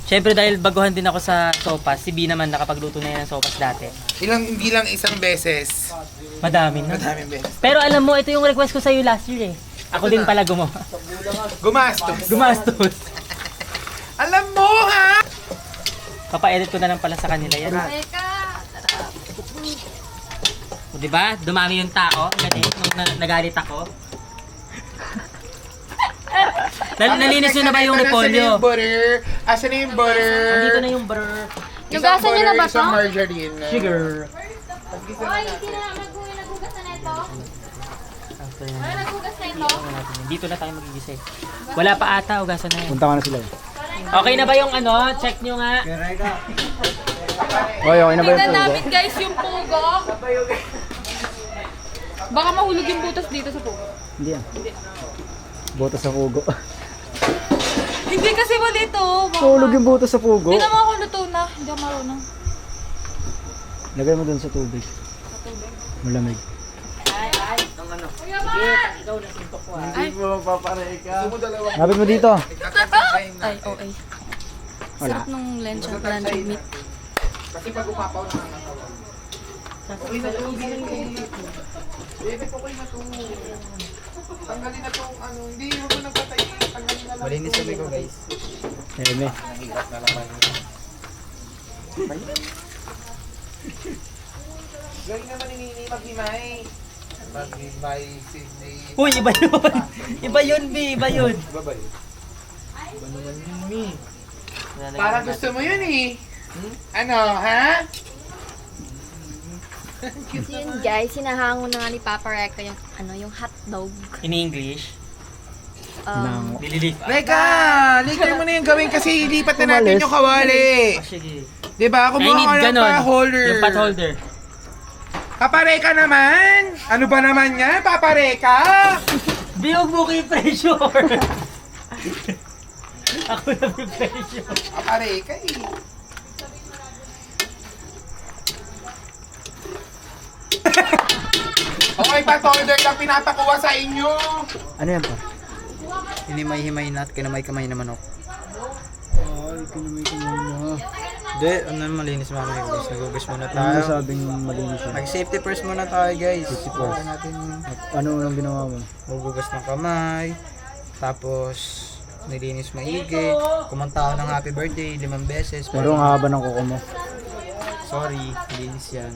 Siyempre dahil baguhan din ako sa sopas, si B naman nakapagluto na yan ng sopas dati. Hindi lang isang beses. Madami na. Madaming beses. Pero alam mo, ito yung request ko sa'yo last year eh. Ako din pala gumawa. Gumastos. Alam mo ha? Papa-edit ko na lang pala sa kanila yan. Teka! O, diba? Dumami yung tao. Ganun, nung nagalit ako. Nalinis nyo na ba yung repolyo? Asan na yung butter? Nandito na yung butter. Nugasan niyo na ba Isang to? margarine. Sugar. Ay, hindi na naghugas na ito. Ay, naghugas na ito. Dito na tayo magigisa eh. Wala pa ata, ugasan na yan. Punta ka na sila. Okay na ba yung ano? Check nyo nga. Oy, okay na ba Tignan namin guys yung pugo. Baka mahulog yung butas dito sa pugo. Hindi yan. Boto sa pugo. Hindi kasi mali ito. Tulog yung boto sa pugo. Hindi naman ako luto na. Hindi ako marunong. Lagay mo dun sa tubig. Malamig. Ay, Lapit mo dito. ay, okay. Sarap nung luncheon meat. Kasi pag umapaw na natawa. Okay na to, Bebe, okay na to. Tanggalin na to, hindi, huwag mo nang patayin. Tanggalin na lang. Malinis sabi ko, guys. Eme. Nahigas na naman. Gawin naman ni maghimay. Maghimay, Sydney. Uy, iba yun. Iba yun, B. Iba yun. Iba ba yun? Iba naman yun, Mi. Para gusto mo yun eh. Ano, ha? So yun guys, hinahango na nga ni Papa Reka yung, yung hotdog. In English? Nililipat. Reka! Ligay mo na yung gawin kasi ilipat na natin yung kawali. Sige. Diba? I Kumuha need ka ng ganon. pot holder. Yung pot holder. Papareka naman! Ano ba naman yan? Papareka! Di, huwag mo kayo pressure. Ako na may pressure. Papareka eh. Okay, pot holder lang pinapakuha sa inyo. Ano yan pa? Hinimay-himay na at kinamay-kamay na manok. Ay, kinamay-kamay na. Hindi, malinis mama yung guys. Nag-ugas muna tayo. Ano sabing malinis yun? Mag-safety first muna tayo guys. Safety first. Ano ang ginawa mo? Magugas ng kamay. Tapos, nilinis maigi. Kumanta ako ng happy birthday 5 beses. Pero ang haba ng kuko mo. Sorry, linis yan.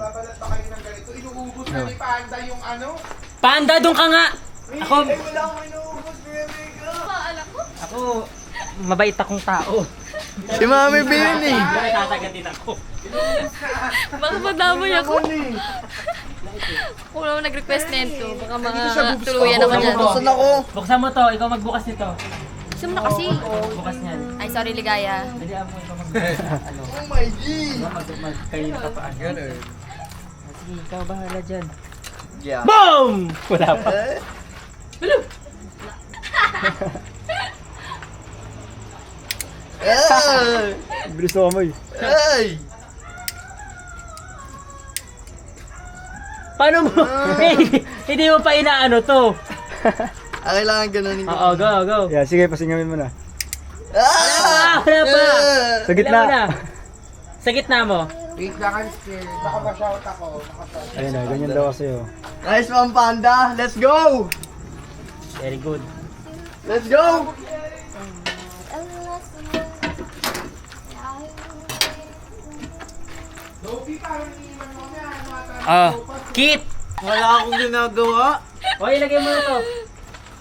Inuubos na ni Panda yung ano. Panda, doon ka nga! Ako, ako, mabait akong tao. Si Mami Bin eh! May tatagatin ako. Baka madamay ako. Kung naman nag-request na ito, baka mga tuluyan ako dyan. Saan ako? Buksan mo to, ikaw magbukas nito. Gusto mo na kasi. Bukas niyan. Ay, sorry, ligaya. Dali mo ikaw magbukas. Ano? Oh my God! Kanina ka pa. Sige, ikaw bahala dyan. Yeah. Boom! Wala pa. Bilis na kamay. Ay! Paano mo? Hindi mo pa inaano to. Kailangan ganunin ko. Oo, go, go. Yeah, sige, pasingamin mo na. Wala pa. Sa gitna. Wala mo na. Sa gitna mo. Wait lang, I'm scared. Baka ma-shout ako. Ayun na, ganyan daw kasi oh. Nice one, Panda! Let's go! Very good. Let's go! Keep! Wala akong ginagawa. O, ilagay mo na to.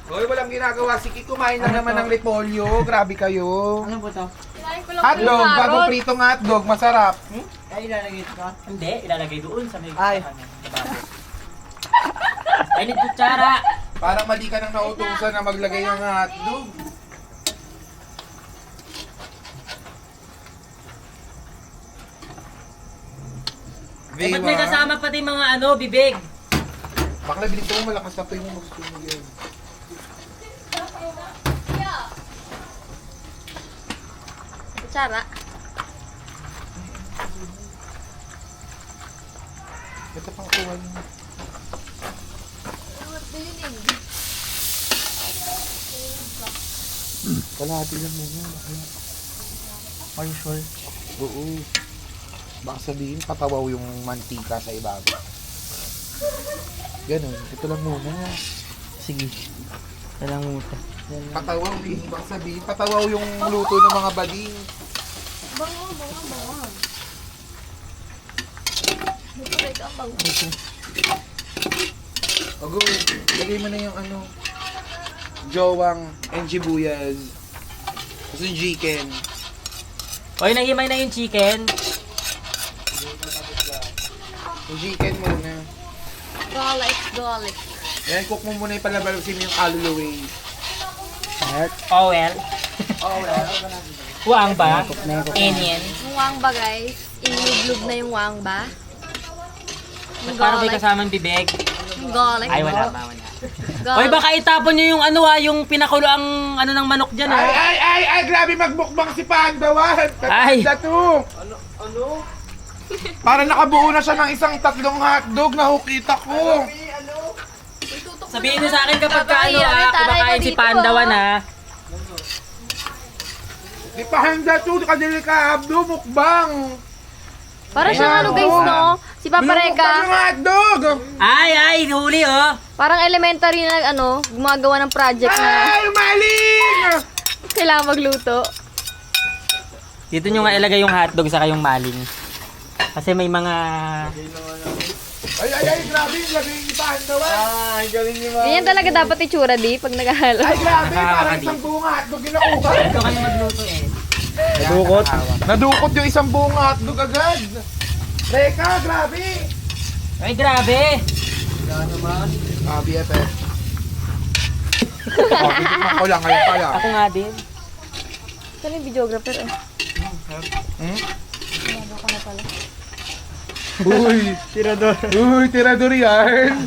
Hoy, walang ginagawa. Sige, kumain lang naman ng repolyo. Grabe kayo. Ano po to? Kinain ko lang Hotdog, yung bagong carrot. pritong hotdog. Masarap. Hindi, ilalagay doon sa may Ay. I need kutsara. Parang mali ka nang nautusan na maglagay ng hotdog. Ba't may kasama pati mga ano, bibig? Bakla, bilis mo, malakas na to yung gusto mo yun. Kutsara. Ito pang kuha niyo. Kalahati lang muna. Are you sure? Oo. Baka sabihin, patawaw yung mantika sa ibabaw. Ganun, ito lang muna. Sige. Talang mo ito. Patawaw, baka sabihin, patawaw yung luto ng mga bading. Bango. Nagpapalik ang bango. Ogo, lagay mo na yung ano, jowang and jibuyas. Tapos yung chicken. Oy, nahimay na yung chicken. Yung chicken muna. Garlic. Yan, cook mo muna yung palabalusin mo yung kaluluwi. Oh well. Huwang ba? Onion. Yung wang ba guys? Inublog na yung wang ba? Yung Parang may garlic. kasamang bibig. Yung garlic. Ay, wala. Garlic. Oy, baka itapon nyo yung ano yung pinakulo ang ano ng manok dyan Ay, grabe magbukbang si Pandawan! Ay. Tatanda to! Ano? Para nakabuo na siya ng isang 3 hotdog na hukita ko. Sabihin nyo sa akin kapag ka ano Taray ka kumakain si dito, Pandawan Di pa handa to, kadili ka habdo, mukbang. Para siyang ano guys no? Si Papa Mukbang Reka. ng hotdog! Ay, huli Parang elementary na gumagawa ng project na Ay, maling! kailangan magluto. Dito nyo nga ilagay yung hotdog saka yung maling. Kasi may mga... Ay, grabe, lagay ni Pandawan. Ay, galing niyo Ganyan talaga dapat itsura di pag naghahalo. Ay, grabe, parang Nakakakadi. isang buong hotdog yung nakuha. Ito kayo magluto eh. Nadukot. Nadukot yung isang buong hotdog agad. Reka, grabe. Ay, grabe! BFF. Titikman ko lang, ngayon pala. Ako nga din. Saan yung videographer eh? Uy, tirador. Uy, tirador yan.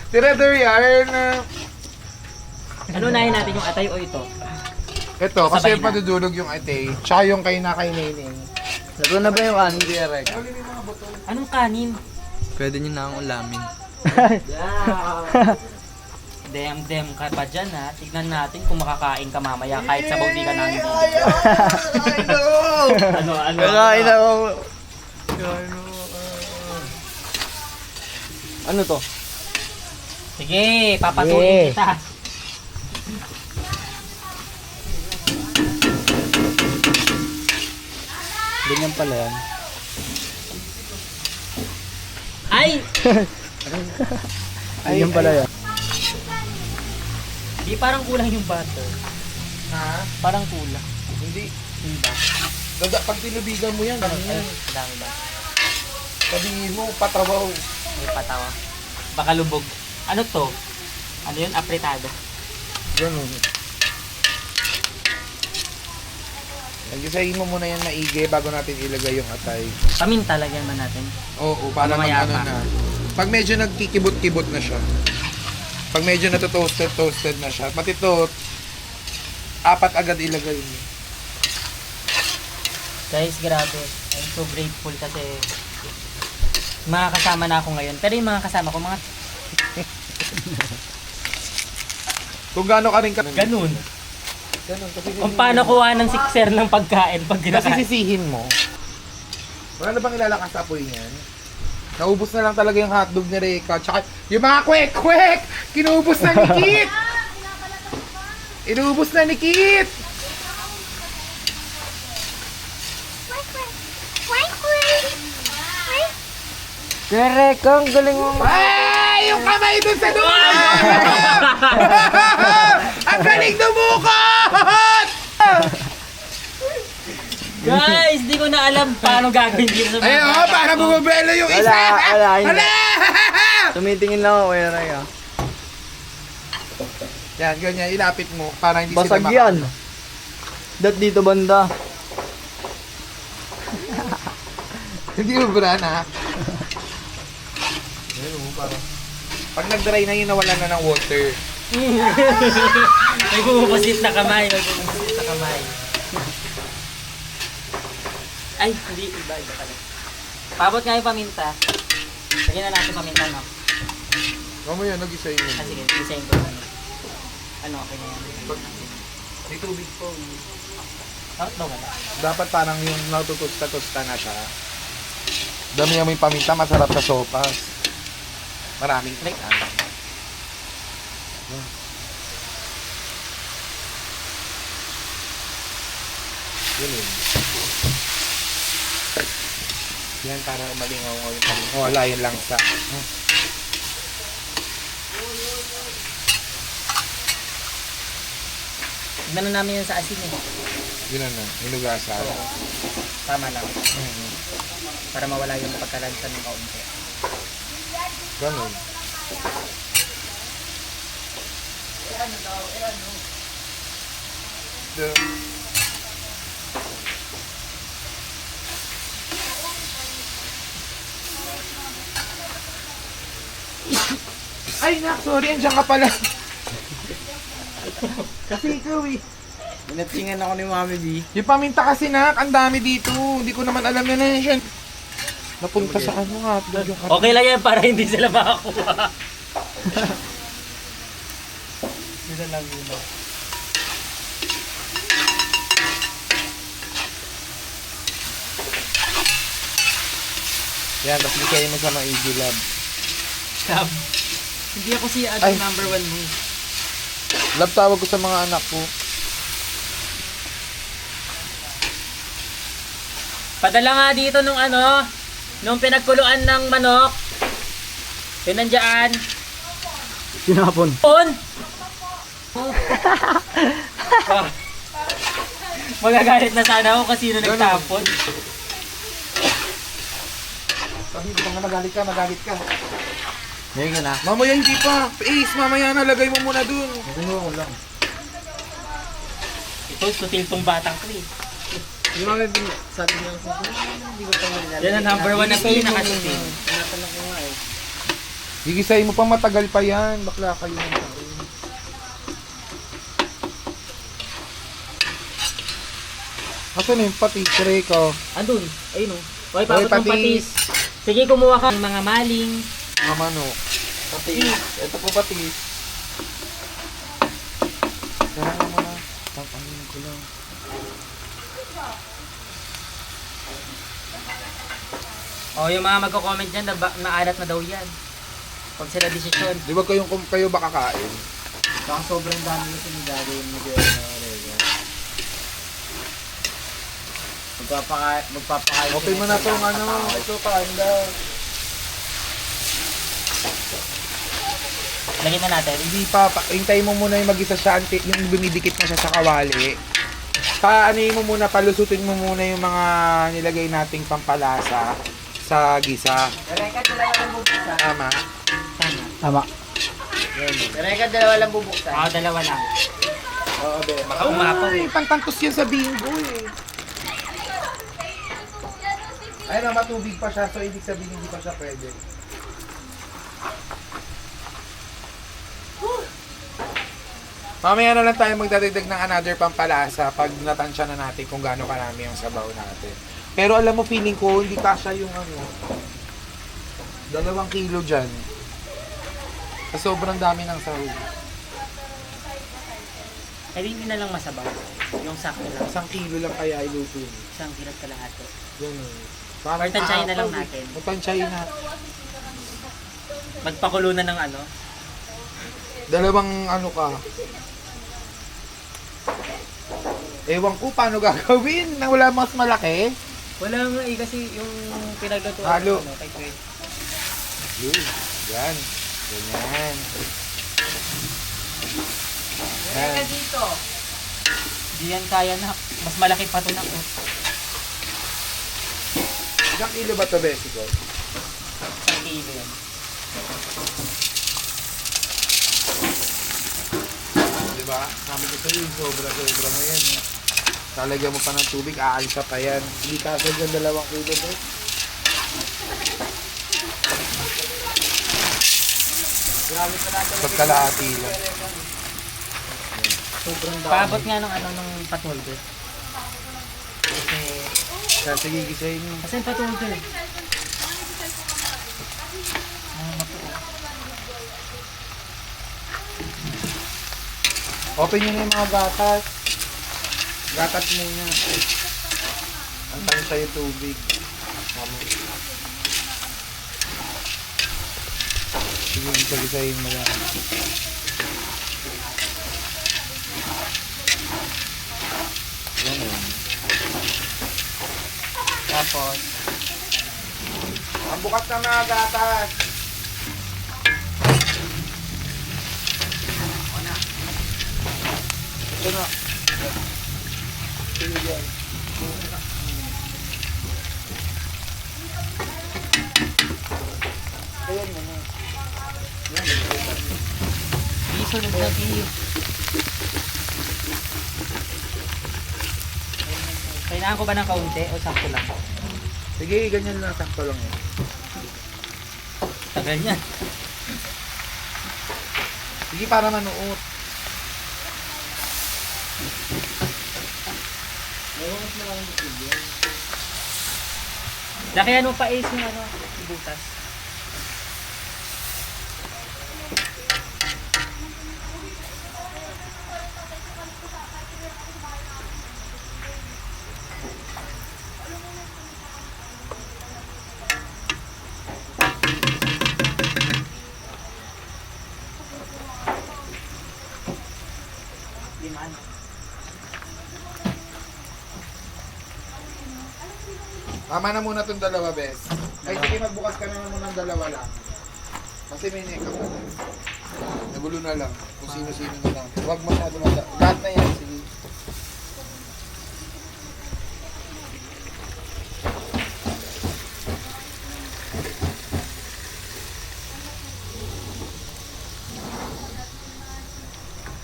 Tirador yan. Ano unahin natin, yung atay o ito? Ito, kasi Sabay na. madudulog yung ate. Tsaka yung kay na kay Neneng. Nato na ba yung kanin, Kuya Rek? Anong kanin? Pwede nyo na akong ulamin. Dem ka pa dyan ha. Tignan natin kung makakain ka mamaya kahit sabaw di ka namin bibigyan. Ano? Kakain ako. Ano to? Sige, papatuloy kita. Ganyan pala yan. Ay! Ganyan pala yan. Di parang kulang yung butter. Ha? Parang kulang. Hindi. Diba? Pag tinubigan mo yan, ganun yan. Dami ba? Sabihin mo, patawaw. May patawa. Baka lubog. Ano to? Ano yun? Apretado. Ganun. Nagisahin mo muna yan maigi bago natin ilagay yung atay. Paminta, lagyan man natin. Oo, para Mamaya mag-ano pa. na. Pag medyo nagkikibot-kibot na siya. Pag medyo toasted na siya. Pati ito, 4 agad ilagay mo. Guys, grabe. I'm so grateful kasi mga kasama na ako ngayon. Pero yung mga kasama ko, mga Kung gaano ka rin ka... ganun. Ganun, kasi Kung paano kuha ng sikser ng pagkain pag Kasi ginakain. sisihin mo. Wala na bang ilalakas sa apoy niyan? Naubos na lang talaga yung hotdog ni Reka. Tsaka yung mga kwek-kwek! Kinuubos na ni Kit! Inuubos na ni Kit! Kuya Rek, ang galing mo. Ay! Yung kamay doon sa dulo! Ang galing dumukot! Guys, di ko na alam paano gagawin dito sa Ay, oh, para bumabelo yung isa! Wala, hindi. Hala! Tumitingin lang ako, Kuya Rek. Yan, ganyan, ilapit mo para hindi Basag sila yan. Dat dito banda. Hindi mo bra na. Ayun mo, parang... Pag nag-dry na yun, nawalan na ng water. May bumubusit na kamay, may bumubusit na kamay. Ay, hindi, iba pala. Pabot nga yung paminta. Lagyan na natin paminta, no? Mamaya, nag-isa yun. Ah, sige, isayin ko na. Ano, okay na yan. May tubig po. No, wala. Dapat parang yung natutusta-tusta na siya. Dami yung may paminta, masarap sa sopas. Maraming trick. Yun yun. Yan, para malingaw yung paminta. Wala yun lang sa... Tignan na namin yun sa asin eh. Yun na, hinugasan. Tama lang. Para mawala yung pagkalansan ng kaunti. Ganun. Ay, nak, sorry, andyan ka pala. Kasi ikaw eh. Pinatingan ako ni Mami B. Yung paminta kasi nak, ang dami dito. Hindi ko naman alam na yan. Napunta sa ano nga, yung Okay lang yan para hindi sila makakuha. Yun na lang yun. Yan, tapos bigay mo sa mga Easy Lab. Love. Hindi ako si Ay. number 1 mo. Lab tawag ko sa mga anak ko. Padala nga dito nung ano, nung pinagkuluan ng manok. Yun nandiyan. Sinapon. On! Ah. Magagalit na sana ako kasi nung nagtapon. Sabi ko nga magalit ka. Ngayon ka na. Mamaya hindi pa. Ace, mamaya na. Lagay mo muna dun. Ano lang. Ito, sutil tong batang ko eh. Hindi mo sabi niya kasi, hindi ko pa nalala. Yan ang number 1 na pinakasutil. Tinatanong ko nga eh. Gigisay mo pa, matagal pa yan. Bakla kayo ng tao. Asan yung patis, Reko? Andun, ayun o. Okay, Hoy, pakot ng patis. Sige, kumuha ka ng mga maling. Mga manok. Patis. Ito po patis. Kaya nga muna. Pangpangin ko lang. O, yung mga magko-comment dyan, naalat na daw yan. Pag sila desisyon. Di ba kayo ba kakain? Baka sobrang dami kasi ni Daddy yung mag-rega. Magpapakain. Open mo na itong ito kain daw. Lagyan na natin. Hindi pa, hintayin mo muna yung mag-isa siya, yung dumidikit na siya sa kawali. Paanoyin mo muna, palusutin mo muna yung mga nilagay nating pampalasa sa gisa. Reka, dalawa lang bubuksan. Tama. Tama. Reka, dalawa lang bubuksan. Oo, dalawa lang. Oo, be. Umapaw eh. Pantangtos yan sa bingo eh. Ayun, matubig pa siya, so ibig sabihin hindi pa siya pwede. Mamaya na lang tayo magdadagdag ng another pampalasa pag natansya na natin kung gaano karami ang sabaw natin. Pero alam mo, feeling ko, hindi kasya yung 2 kilo dyan. Sa sobrang dami ng sahog. Eh, hindi na lang masabaw. Yung sakto lang. 1 kilo lang kaya iluto. Isang kilat kalahati. Ganun. Or tansyahin na lang natin. Tansyahin na. Magpakulo na ng ano. 2 ka. Ewan ko paano gagawin na wala mas malaki. Wala nga eh, kasi yung pinaglutuan Halo. kay Kuya. Yun. Yan. Ganyan. Yan. Dito. Di yan kaya na. Mas malaki pa ito na ko. Ilang kilo ba ito, Besico? Isang kilo yan. Diba? Sabi ko sa'yo, sobra mo yan. Talagyan mo pa ng tubig, aalsa pa yan. Hindi kasal dyan 2 kilo, bro. Pagkalahati lang. Paabot nga ng ano nung patuldo. Kasi, Sige, gisahin mo. kasi yung patuldo eh. Open nyo na yung mga gatas. Gatas muna. Antay sa'yo tubig. Tama. Sige, gisa-gisahin mo lang. Ganun. Tapos, Ang bukas na mga gatas. Ito na. Sige yan. Ayan mo na. isunod na di. Kailangan ko ba ng kaunti o sakto lang? Sige, ganyan lang. Sakto lang yun. Tagal niyan. Sige, para manuot. Laki ano pa is yung ano, butas. Limaan. Tama na muna itong 2, bes. Ay, sige, magbukas ka na muna ng 2 lang. Kasi may neka mo na. Nagulo na lang. Kung sino-sino na lang. Huwag masyado lahat na yan, sige.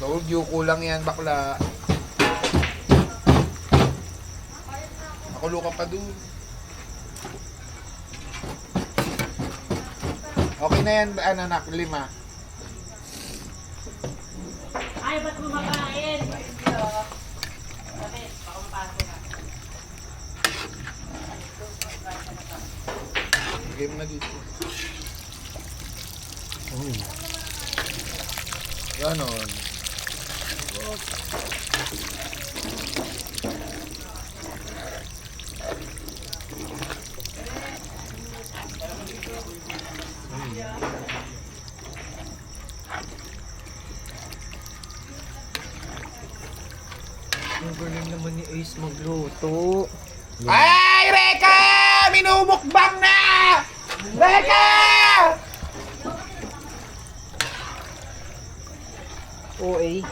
Told you, kulang yan, bakla. Nakulo ka pa dun. Okay na yan, anak, 5. Ay, ba't kumakain? Lagay mo na dito. Ganon. Ang galing naman ni Ace magluto. Ay, Reka! Minumukbang na! Reka! OA.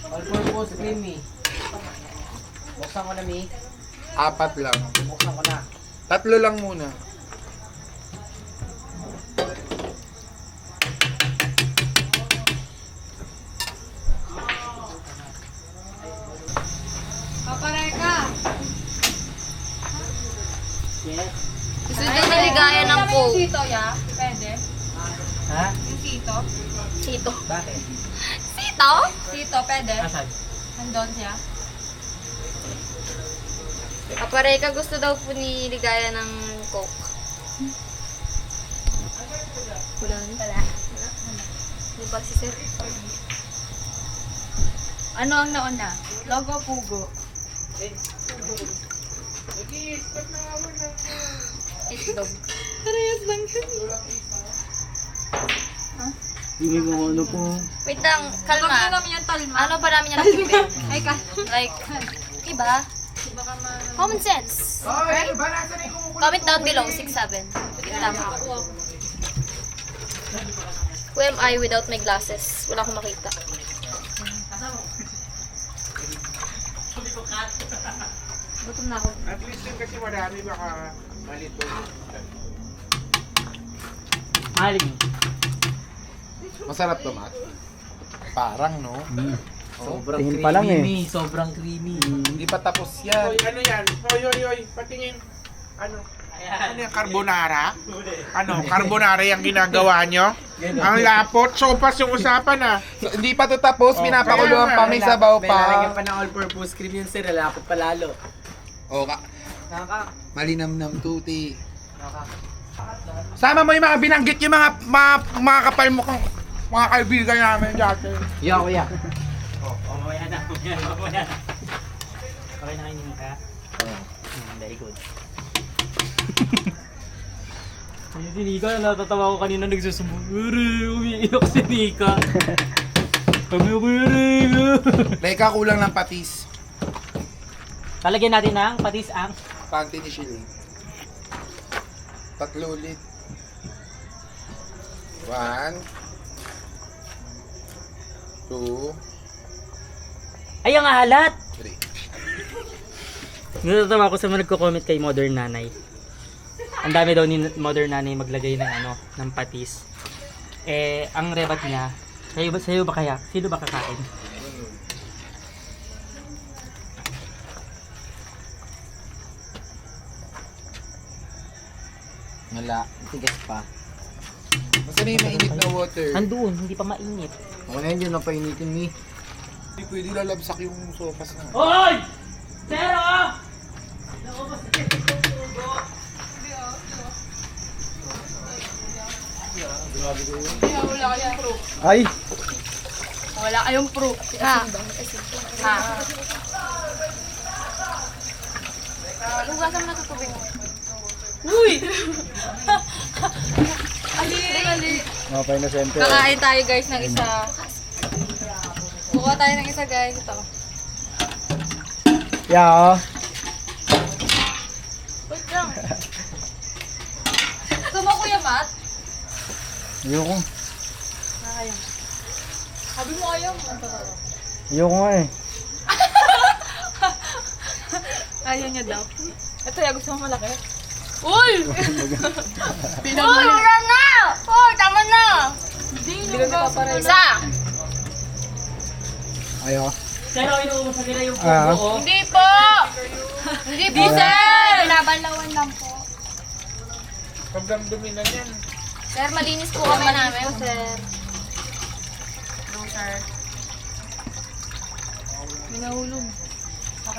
All-purpose creamy. Buksan ko na, Mi. 4 lang. Buksan ko na. 3 lang muna. Papareka. Yes. Gusto nyo niligaya ng Coke. Sito, ya? Pwede? Ha? Yung sito? Sito. Bakit? Sito? Sito, pwede? Asan? Nandun siya? Papareka gusto daw po ni ligaya ng Coke. Wala. Wala. Hindi ba si Sir? Ano ang nauna? Logo, pugo. Itlog. Parehas lang yun. Hindi mo ano po. Wait lang, kalma. Ano namin yung talma? Ano ba namin yan nakipin? Ay, ka. Like, iba? Common sense. Ay, ba nasa na yung Comment down below, 6-7. Tama. Who am I without my glasses? Wala akong makita. Gutom na ako. At least din kasi marami baka malito. Maling. Masarap to, Matt. Parang, no? Sobrang Tingin creamy, pa lang eh. Mi. Sobrang creamy. Hindi pa tapos yan. Ano yan? Oy, patingin. Ano? Ano yung carbonara? Ano? Carbonara yung ginagawa nyo? Ang lapot. Sopas yung usapan ah. So, hindi pa to tapos. Pinapakuluan pa. May sabaw May lalagyan pa. pa ng all-purpose cream yun, sir. Lalapot pa lalo. O, Naka. malinamnam tuti. Sama mo yung mga binanggit yung mga kapal mo kang mga kaibigan namin dati. Yo, kuya. Mamaya na. Okay na kayo ni Mika? Very good. Ayun si Nika, natatawa ko kanina nagsusumbong. Umiiyak si Nika. Kami ko Leka, kulang ng patis. Talagyan natin ng patis ang Panty ni Shilly. 3 ulit. 1 2 ay ang halat! 3. Natatawa ko sa mga nagko-comment kay Modern Nanay. Ang dami daw ni Modern Nanay maglagay ng ng patis. Eh, ang rebat niya, sa'yo ba kaya? Sino ba kakain? Wala. Tigas pa. Basta na yung mainit na water. Andun, hindi pa mainit. Ako na yun, napainitin, Mi. Hindi pwede lalabsak yung sopas na. Hoy! Pero! Wala kayong proof. Ay! Wala kayong proof. Ha? Ha? Hugasan mo na ito tubig. Uy! Ali! Ali! Okay na siyempre. Kakain tayo guys ng isa. Kuha tayo ng isa guys. Ito. Yeah. Wait lang. Gusto mo Kuya Matt? Ayoko. Ayaw. Sabi mo ayaw mo. Ayoko nga eh. Ayaw niya daw. Ito ya, gusto mo malaki? Uy! Uy, wala na! Oh, tama na! Hindi ka papareho. Isa! Ayaw. Pero inuubusan nila yung pupo. Hindi po! Hindi po, sir! Binabanlawan lang po. Sobrang dumi na yan. Sir, malinis po kami namin, sir. No, sir.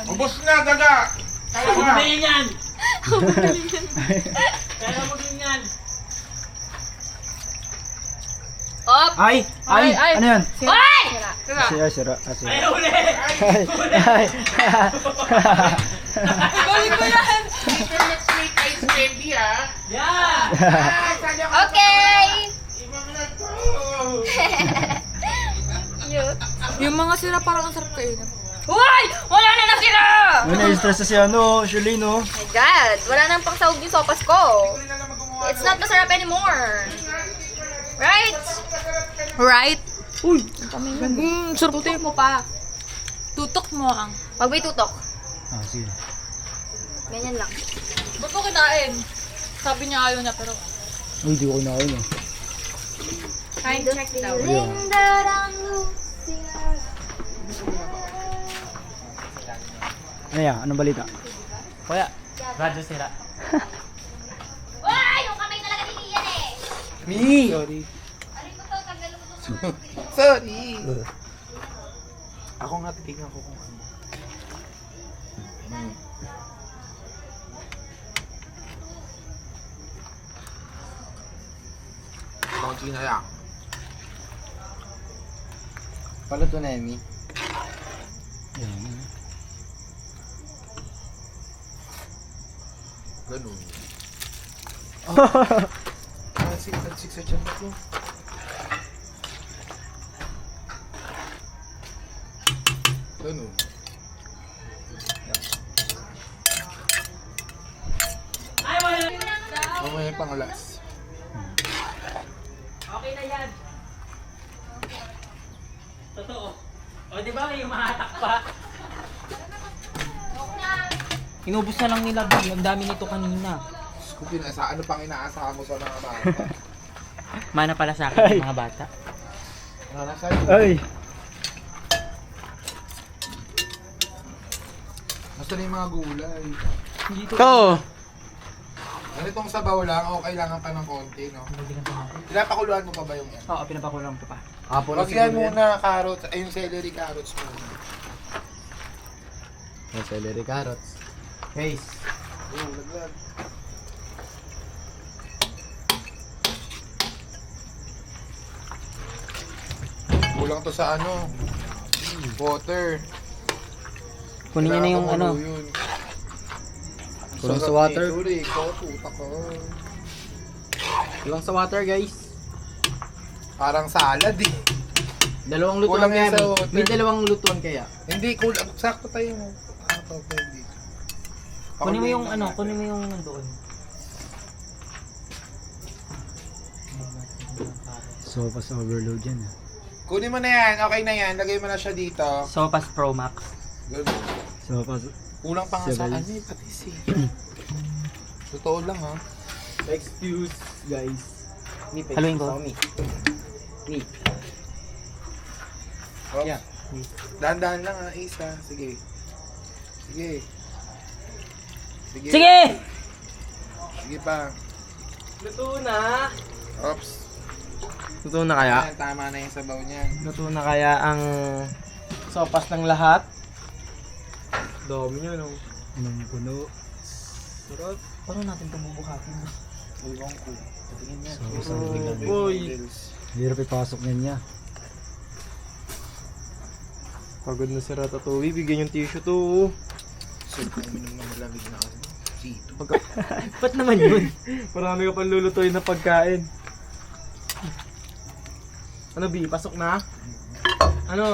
Ubus na, daga! Kaya nga. Bumili yan! Kaya mo din yan! Op! Ay! Ano yan? Ay! Sira. Ay, uli! Balik ko yan! Let's make ice candy, ha? Yeah! Okay! Iba mo na to. Yung mga sira parang ang sarap kainin. Uy! Wala na nasira! Na-stress na si Shirley, no? Oh my God! Wala nang pangsahog yung sopas ko. It's not masarap anymore. Right? Right? Uy! Sarap tutok mo pa. Tutok mo ang. Pag may tutok. Sige. Ganyan lang. Ba't mo kinain? Sabi niya ayaw niya, pero... Uy, di ko kinain, eh. Time check daw. Ano yan? Anong balita? Kuya, radyo sira. Uy! Yung kamay talaga ni Ian eh! Me! Sorry. Alin mo to? Tanggalin mo to. Sorry. Ako nga, titignan ko kung ano. Konti na lang. Paano to na, Emi? Ganun. Tansik sa tiyan ko. Ganun. Mamaya pang-alas. Okay na yan. Totoo. O, di ba may umahatak pa? Inubos na lang nila, B. Ang dami nito kanina. Kung ano pang inaasahan mo sa mga bata? Mana pala sa akin, mga bata. Ano sa'yo? Ay! Basta na yung mga gulay. Ito! Ganitong sabaw lang o kailangan pa ng konti, no? Pinapakuluan mo pa ba yung yan? Oo, pinapakulang ko pa. Wag yan muna, carrots. Ay, yung celery carrots muna. Celery carrots. Face. Oo, laglag. Kulang to sa ano? Water. Kunin niyo na yung Kailangan ano. kumulo yun. Kulang sa Sarap water. nito, Rico. Puta ko. Kulang sa water, guys. Parang salad eh. Dalawang lutuan Kulang yan kaya, sa Emi. water. May dalawang lutuan kaya. Hindi, kulang. Sakto tayo mo. Hindi. Kunin mo yung ano, kunin mo yung nandoon. Sopas overload yan, ah. Kunin mo na yan. Okay na yan. Lagay mo na siya dito. Sopas Pro Max. Ganun. Sopas... Kulang pa nga sa Sabay. ano eh, patis eh. Totoo lang ha. Excuse, guys. Haluin ko. Oh. Yeah. Dahan-dahan lang ha, isa. Sige. Sige. Sige. Sige! Sige pa. Luto na. Oops. Luto na kaya? Ayan, tama na yung sabaw niyan. Luto na kaya ang sopas ng lahat? Dami nyo, no? Anong puno? Sarap. Paano natin ito bubuhatin? Ewan ko. Patingin niya. Uy. Hirap ipasok niya. Pagod na si Ratatouille. Bigyan yung tissue to. Sir, uminom ng malamig na ano. Sito. Ba't naman yun? Marami ka pang lulutuin na pagkain. Ano, B? Pasok na? Ano?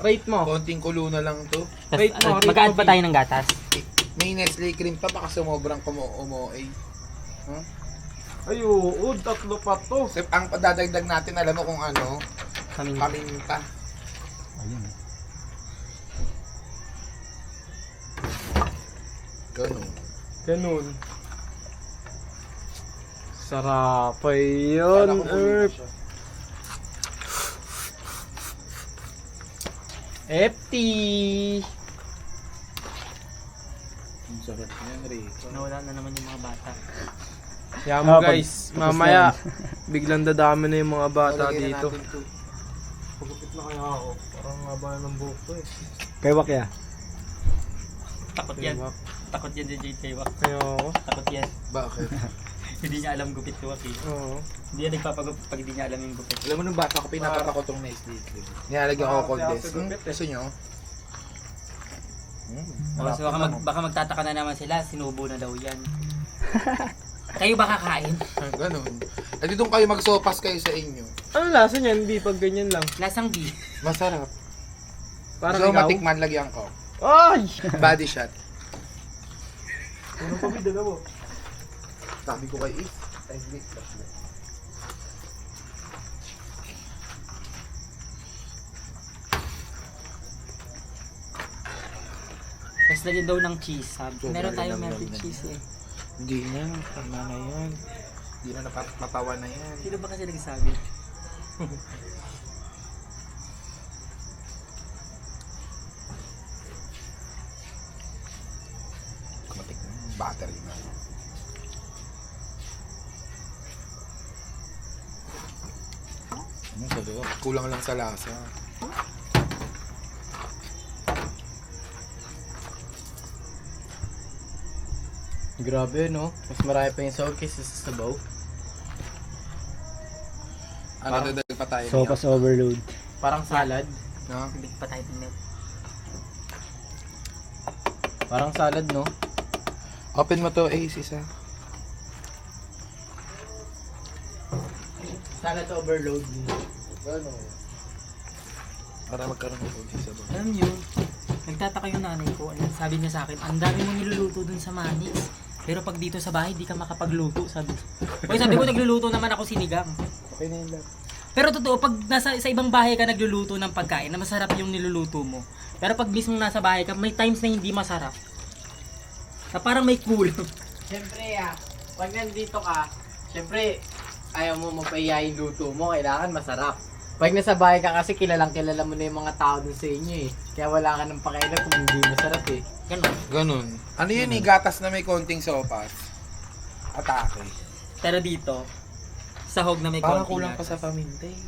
Rate mo? Konting kulo na lang to. Rate mo, rate Mag-add mo, pa B. tayo ng gatas. May Nestle cream pa, baka sumobrang umo-ay. Huh? Ay, oo. Tatlo pa to. Sir, ang padadagdag natin, alam mo kung ano? Kami. Paminta. Ayun. Ganun. Ganun. Sarap pa yun, Kala ko Erp. siya. FT! Nawala na naman yung mga bata. Kaya mo guys, mamaya biglang dadami na yung mga bata dito. Pagupit na kaya ako. Parang haba na ng buhok ko eh. Kay Wakya. Takot yan. Takot yan si JJ Wak. Kaya ako. Takot yan. Bakit? Hindi niya alam gupit ko Wak eh. Oo. Hindi yan nagpapagupit pag hindi niya alam yung gupit. Alam mo nung bata ko, pinapatakot tong nails dito. Nilalagyan ko cold Kaya desk. sa gupit, Gusto nyo? So baka magtataka na naman sila, sinubo na daw yan. Kayo ba kakain? Ganun. Edi doon kayo magsopas kayo sa inyo. Ano lasa niyan? Hindi pag ganyan lang. Lasang B. Masarap. Parang So ikaw. matikman lagyan ko. Ay! Body shot. Ano pa may dala mo? Sabi ko kay Is. Ay, hindi. Tapos lagyan daw ng cheese. Sabi. Meron tayong melted cheese eh. Hindi na. Tama na yan. Hindi na napatawa na yan. Sino ba kasi nagsabi? Matikman. Battery na. Kulang lang sa lasa. Grabe, no? Mas marami pa yung sahog kaysa sa sabaw. Ano dadalag pa tayo? Sopas overload. Parang salad. No? Big pa tayo ng milk. Parang salad, no? Open mo to, Ace, isa. Salad overload. Ano? Para magkaroon ng konti sa bawah. Alam niyo, nagtataka yung nanay ko. Sabi niya sa akin, ang dami mong niluluto dun sa Manix. Pero pag dito sa bahay, di ka makapagluto, sabi. Oy, sabi ko, nagluluto naman ako sinigang. Okay na yun lang. Pero totoo, pag nasa sa ibang bahay ka nagluluto ng pagkain, na masarap yung niluluto mo. Pero pag mismo nasa bahay ka, may times na hindi masarap. Na parang may kulang. Siyempre, pag nandito ka, siyempre, ayaw mo mapahiya yung luto mo, kailangan masarap. Pag nasa bahay ka kasi kilala mo na yung mga tao dun sa inyo eh. Kaya wala ka ng pakialam kung hindi masarap eh. Ganun. Ganun. Ano yun eh, gatas na may konting sopas. Atake. Pero dito, sahog na may Parang konting kulang pa gatas. sa paminta eh.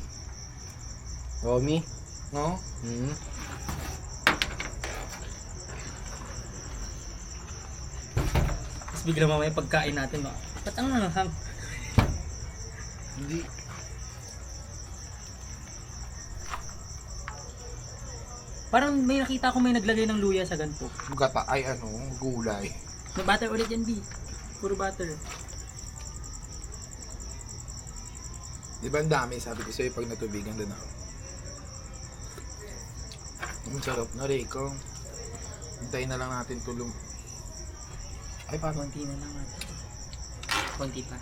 Romy? No? Tapos bigla mamaya pagkain natin, no? Ba't ang nanghang? Hindi. Parang may nakita ko may naglagay ng luya sa ganito. Gata, ay ano, gulay. May butter ulit yan, B. Puro butter. Di ba ang dami, sabi ko sa'yo pag natubigan din ako. Ang sarap na Rico. Hintayin na lang natin tulong. Ay, parang Konti na lang natin. Konti pa.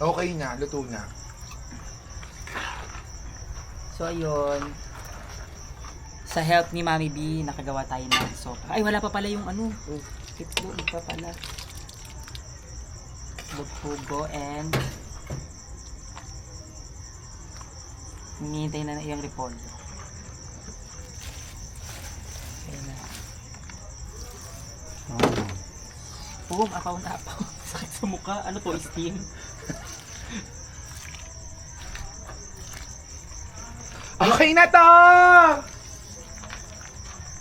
okay na, luto na. So, ayun. Sa help ni Mami B, nakagawa tayo ng sopa. Ay, wala pa pala yung ano. Itlog pa pala. Bugpugo and hinihintay na yung repolyo. Ayun na. Boom, apaw na apaw. Sakit sa mukha. Ano to, steam? Okay na to!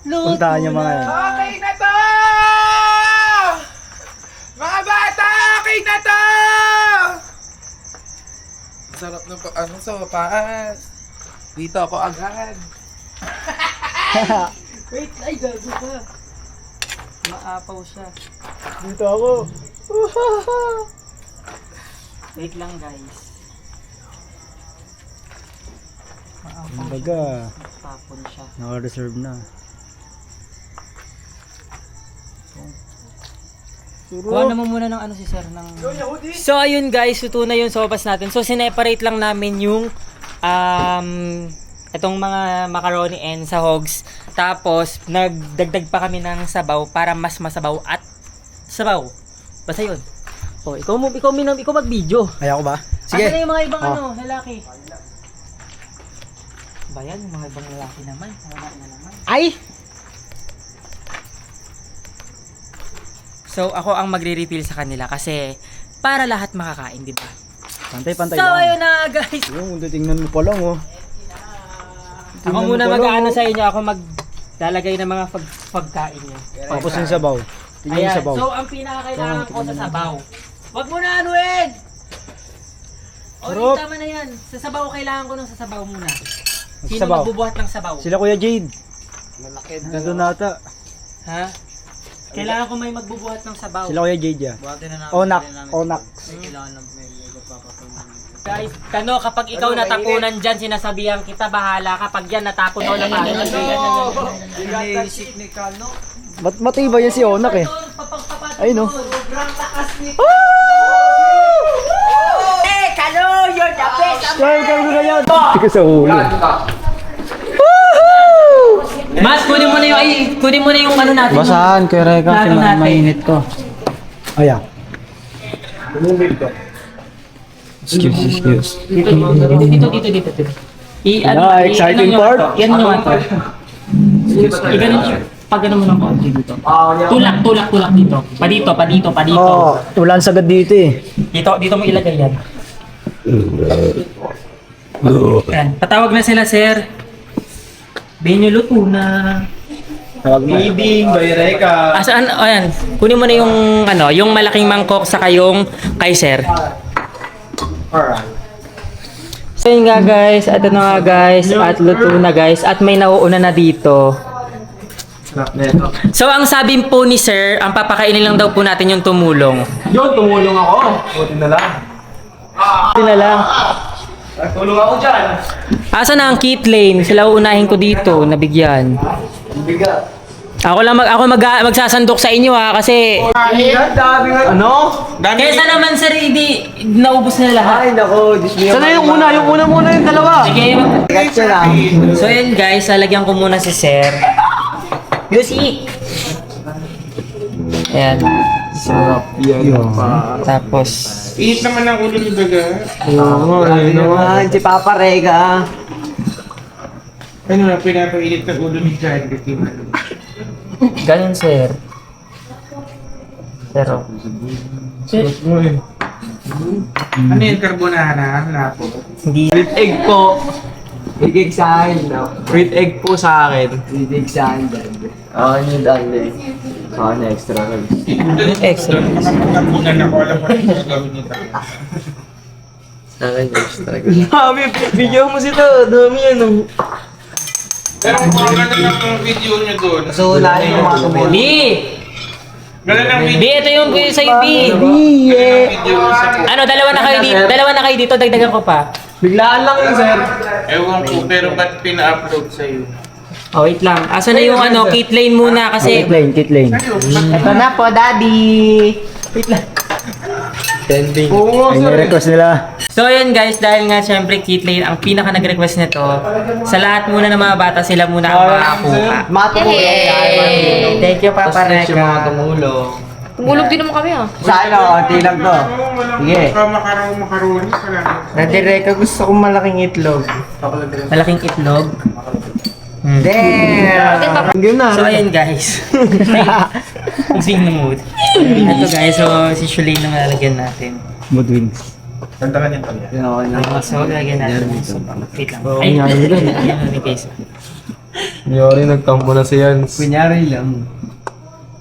Puntahan niyo mga yan. Okay na to! Mga bata, okay na to! Sarap ng sopas. Dito ako agad. Wait, ay gago ka. Maapaw siya. Dito ako. Wait lang guys. Maapaw Kumbaga, siya. Tapon siya. naka-reserve na. Kuha naman muna ng ano si sir ng... So ayun guys, luto na yung sopas natin. So sineparate lang namin yung itong mga macaroni and sahogs. Tapos nagdagdag pa kami ng sabaw para mas masabaw at sabaw. Basta yun. Oh, ikaw mag-video. Ayaw ko ba? Sige. Ano na yung mga ibang ano, lalaki? Bayan, yung mga ibang lalaki naman. Wala na naman. Ay! So, ako ang magre-refill sa kanila kasi para lahat makakain, di ba? Pantay-pantay So, ayun na guys. Yung, tingnan mo pa lang, oh. Ako muna mag-aano sa inyo. Ako maglalagay ng mga pagkain nyo. Tapos yung sabaw. Tingnan yung Ayan. sabaw. So, ang pinakakailangan ko sa sabaw. Huwag mo na anuin! O, tama na yan. Sa sabaw, kailangan ko ng sasabaw muna. Sino Sabaw. magbubuhat ng sabaw? Sila Kuya Jade. Malaki. Nandun nata. Ha? Kailangan ko may magbubuhat ng sabaw. Sila Kuya Jade, ya. Onak. Onak. Guys, Kano, kapag ikaw natapunan dyan, sinasabihan kita, bahala ka. Pag yan natapon ako na Iniisip ni Kano. Matibay yan si Onak eh. Ayun oh. Kano, you're the best! Kaya mo na yan. Tika sa ulo. Mas, kunin mo na yung ano natin. Basahan, kaya Reka. Lalo natin. Mainit to. Ayan. Excuse. Dito. Exciting part. Yan nyo ito. Pag ganun mo ng konti dito. Tulak dito. Pa dito. Oh, ulan sagad dito eh. Dito mo ilagay yan. Yan. Patawag na sila, sir. Benyo luto na. Bibing, Bayreka. Asaan? Ayan. Kunin mo na yung yung malaking mangkok sa yung kay sir. Alright. So yun nga guys, ito na nga guys, at luto na guys, at may nauuna na dito. So ang sabi po ni sir, ang papakainin lang daw po natin yung tumulong. Yun, tumulong ako. Buti na lang. Tulong ako dyan. Asa na ang kit lane? Sila uunahin ko dito, nabigyan. Ako magsasandok sa inyo ha, kasi Ano? kesa naman sir, hindi naubos na lahat. Ay, nako. Sana yung una? Yung una muna yung dalawa. Sige, Gotcha lang. so yun guys, lalagyan ko muna si sir. Music! Ayan. Sarap yan. Tapos, Iit naman ang ulo ni Daga. Oo, ano naman. Si Papa Rega. Ano na, pinapainit ng ulo ni John. ganun sir. Pero, Ano yung carbonara? Lapo. hindi. With egg po. With egg sa akin, no? With egg po sa akin. With egg sa akin, dad. Ako nyo, dad, eh. Ako na extra. Extra. Napunan ako, alam ko rin yung gawin nito. Akin extra. Dami, video mo sila. Dami yan, no? Pero kung gano'n lang yung video nyo doon. So, unahin yung mga tumulong. B! Gano'n lang B, video. ito yung sa'yo B! Video sa Ano, dalawa na kayo dito, dagdagan ko pa. Biglaan lang yun, sir. Ewan ko, pero ba't pina-upload sa'yo? Oh, wait lang. Asa na yung kit lane muna kasi... Kit lane. Ito na po, daddy! Wait lang. Trending. Ay, request nila. So yun guys, dahil nga syempre kit lane ang pinaka nag-request nito, sa lahat muna ng mga bata, sila muna ang makakuha. Mga tumulong. Thank you, Papa Reka. Mga tumulong. Tumulog din naman kami ah. Sa akin ako, konti lang to. Sige. Makaroni ka lang. Daddy Reka, gusto kong malaking itlog. Malaking itlog. Damn! Hanggang na. So ayun guys. Mag-swing ng mood. Ito guys, so si Shulane na malalagyan natin. Mood wings. Tantakan niya kami. So lalagyan natin. Wait lang. Oo, Ay, nangyari lang. yan na ni Kaysa. Yori, nagtampo na si Jans. Kunyari lang.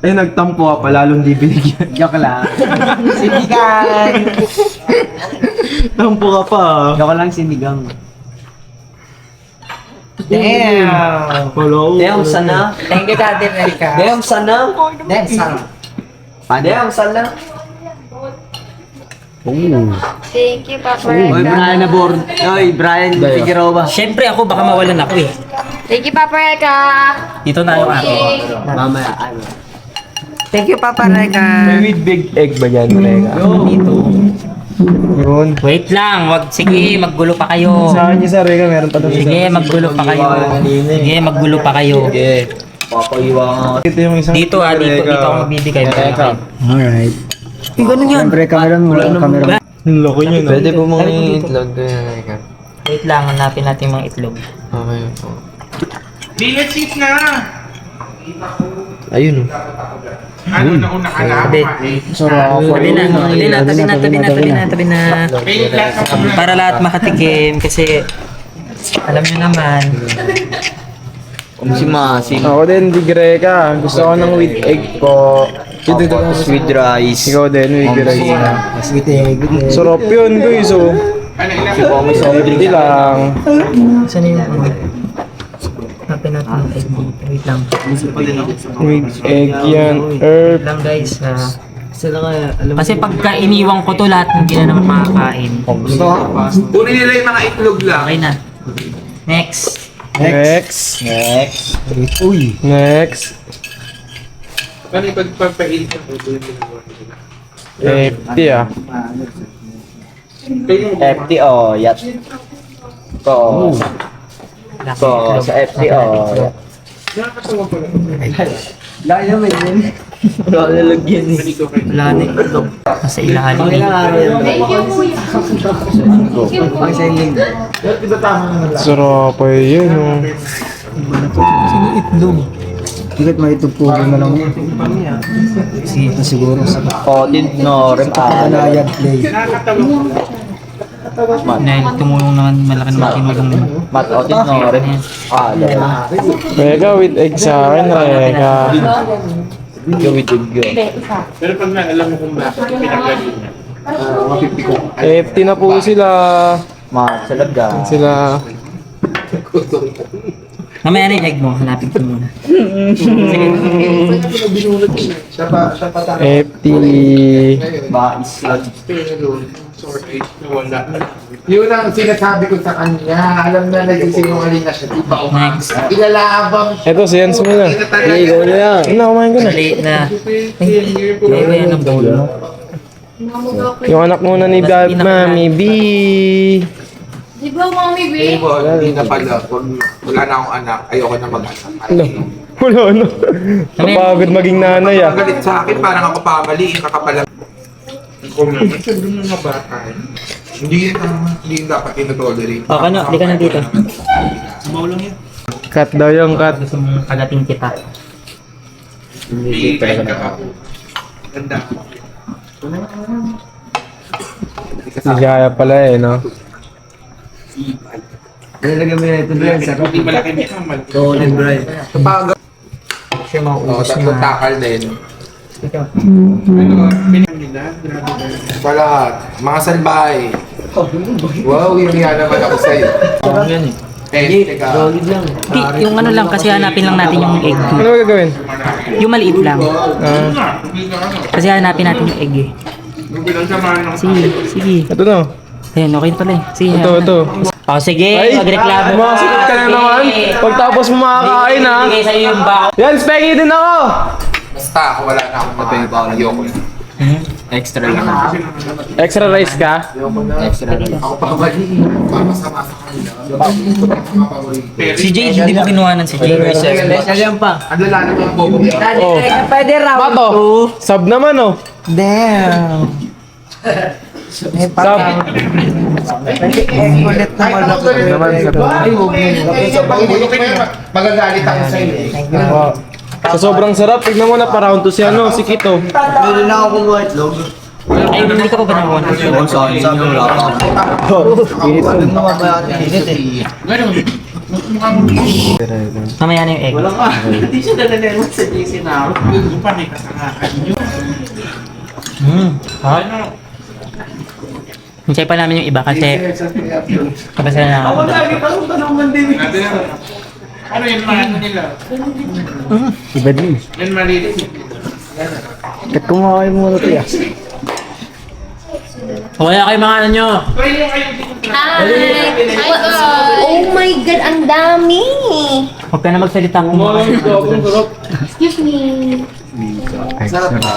Eh, nagtampo ka pa, lalong di binigyan. Joke lang. Sinigang! Tampo ka pa. Joke lang sinigang. Damn! Hello. Damn, sana. Thank you, Daddy Reka. Damn, sana. Damn, sana. Damn, sana. Thank you, Papa Oy, Reka. Brian Abor. Oy, Brian Figueroa. Siyempre ako, baka mawalan ako eh. Thank you, Papa Reka. Dito na yung ako. Mamaya, ano. Thank you, Papa Reka. May with big egg ba yan, Reka? Dito. Yun. Wait lang, sige, maggulo pa kayo. Sa akin niya sa Reka, meron pa doon. Sige, maggulo pa kayo. Sige, maggulo pa kayo. Sige. Papaiwan ka. Ito yung isang Dito dito ako magbibigay. Alright. Ganun yan. Siyempre, camera mo. Camera mo. Ang loko niyo, no? Pwede po mga itlog. Wait lang, hanapin natin mga itlog. Okay po. Bilet seat na! Ayun oh. Ano na una ka na? Tabi na. Para lahat makatikim kasi alam nyo naman. Si Masi. Ako din, di Greca. Gusto ko ng with egg po. Tapos with rice. Ikaw din, with rice na. Sarap yun, guys. Oh. Ano Hindi lang. Saan yung hanapin natin yung egg dito. Wait lang. With egg yan. Wait lang guys. Kasi pagka iniwang ko to lahat hindi na naman makakain. Kunin nila yung mga itlog lang. Okay na. Next. Next. Uy. Next. Ano yung pagpapainit ng ulo? Empty ah. FTO, yat. Ko. Sa FTO. Wala lalagyan eh. Wala na yung itlog. Nasa ilalim. Sarap pa yun. Oh. Odin no rem Dahil tumulong naman, malaki naman tinulong naman. mat odin no rem Reka with egg sa akin, Reka. gawid go. Pero pag naalam mo kung bakit pinagaling niya. Empty na po sila. Mat salaga. Sila. Mamaya na yung egg mo, hanapin ko muna. Empty. Mais. Sorry, nawala. Yun ang sinasabi ko sa kanya. Alam na nagsisinungaling na siya. Di ba? Next. Ilalabang Eto, si Jens muna. Ikaw na yan. Ano, kumain ko na. Maliit na. May yan ang bowl mo. Yung anak muna ni Bab, Mami B. Di ba, Mami B? Hindi na pala. Wala na akong anak. Ayoko na mag-anak. Wala na. Napagod maging nanay ah. Galit sa akin, parang ako pamali. Kakapalang. Kung naman siya doon mga bata. Hindi yun dapat inotolerate. O, kano, di ka na dito. Cut daw yung cut. Gusto mong kagating kita. Hindi kahit ka. Ganda. Hindi kaya pala eh, no? Hindi malaki niya naman. Siya mauubos Tatlong na. takal din. Wala. Mga salbahay. Wow, hindi naman ako sa'yo. Teka. Di, yung ano lang, kasi hanapin lang natin yung egg. Ano ba gagawin? Yung maliit lang. Ah, Kasi hanapin natin yung egg eh. Sige, sige. ito na. Ayun, okay pala eh. Sige, Ito. O, sige, magreklamo. Makasikot ka na naman. Pagtapos mo makakain ha. Bigay sa'yo yung bako. Yan, Spengy din ako. Basta ako wala na akong mabeba. Ayoko na. Extra lang. Extra rice ka? Extra lang. Ako pa mali. Papasama sa kanila. Si Jay, hindi mo kinuha ng si Jay. Special yan pa. Ang lala naman ang bobo. Oh. Pwede raw. Bato, sub naman oh. Damn. Sub. Kulit na malaki. Ay, huwag mo. Magagalit ako sa iyo. Oh. Sa sobrang sarap, tignan mo na pa-round to si ano, si Kito. Meron na ako kumuha itlog. Ay, hindi ka pa ba nakuha ng Oo, sabi mo wala pa. Ano naman ba yan? Init eh. Mamaya na yung egg. Hindi siya nalalaman sa GC na ako. Gusto pa rin kasakakan nyo. Hintay pa namin yung iba kasi kabasa na ako. Ano yun mga ano nila? Iba din. Yan maliit. Kat kumain mo na tiya. Wala kayo mga ano nyo. Oh my God, ang dami! Huwag ka na magsalita kung mga. Excuse me.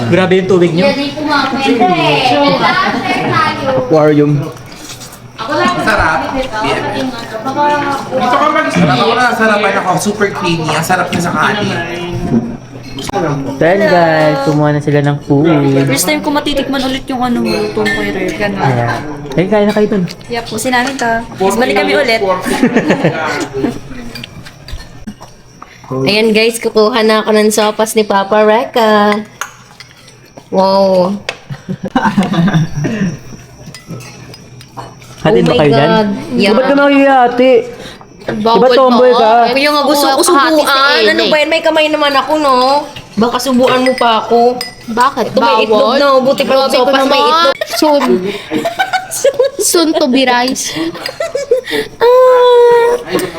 Grabe yung tubig nyo. Hindi ko mapwede. Share tayo. Aquarium. Ako lang. Sarap. Gusto ko mag-sarap ako na sarapan ako. Super creamy. Ang sarap niya sa kanin. Then guys, kumuha na sila ng food. First time ko matitikman ulit yung ano mo, itong kay Reka na. Ayan. Eh, kaya na kayo dun. Yep, pusin namin to. Tapos balik kami ulit. Ayan guys, kukuha na ako ng sopas ni Papa Reka. Wow. Hatid ba kayo dyan? Yeah. Ba't ka nakikihati? Bawal tomboy ba? ka? Kaya nga gusto ko subuan. Ano ba yan? May kamay naman ako, no? Baka subuan mo pa ako. Bakit? Ito may itlog na. Buti pa yung sopas may itlog. Soon to be rice.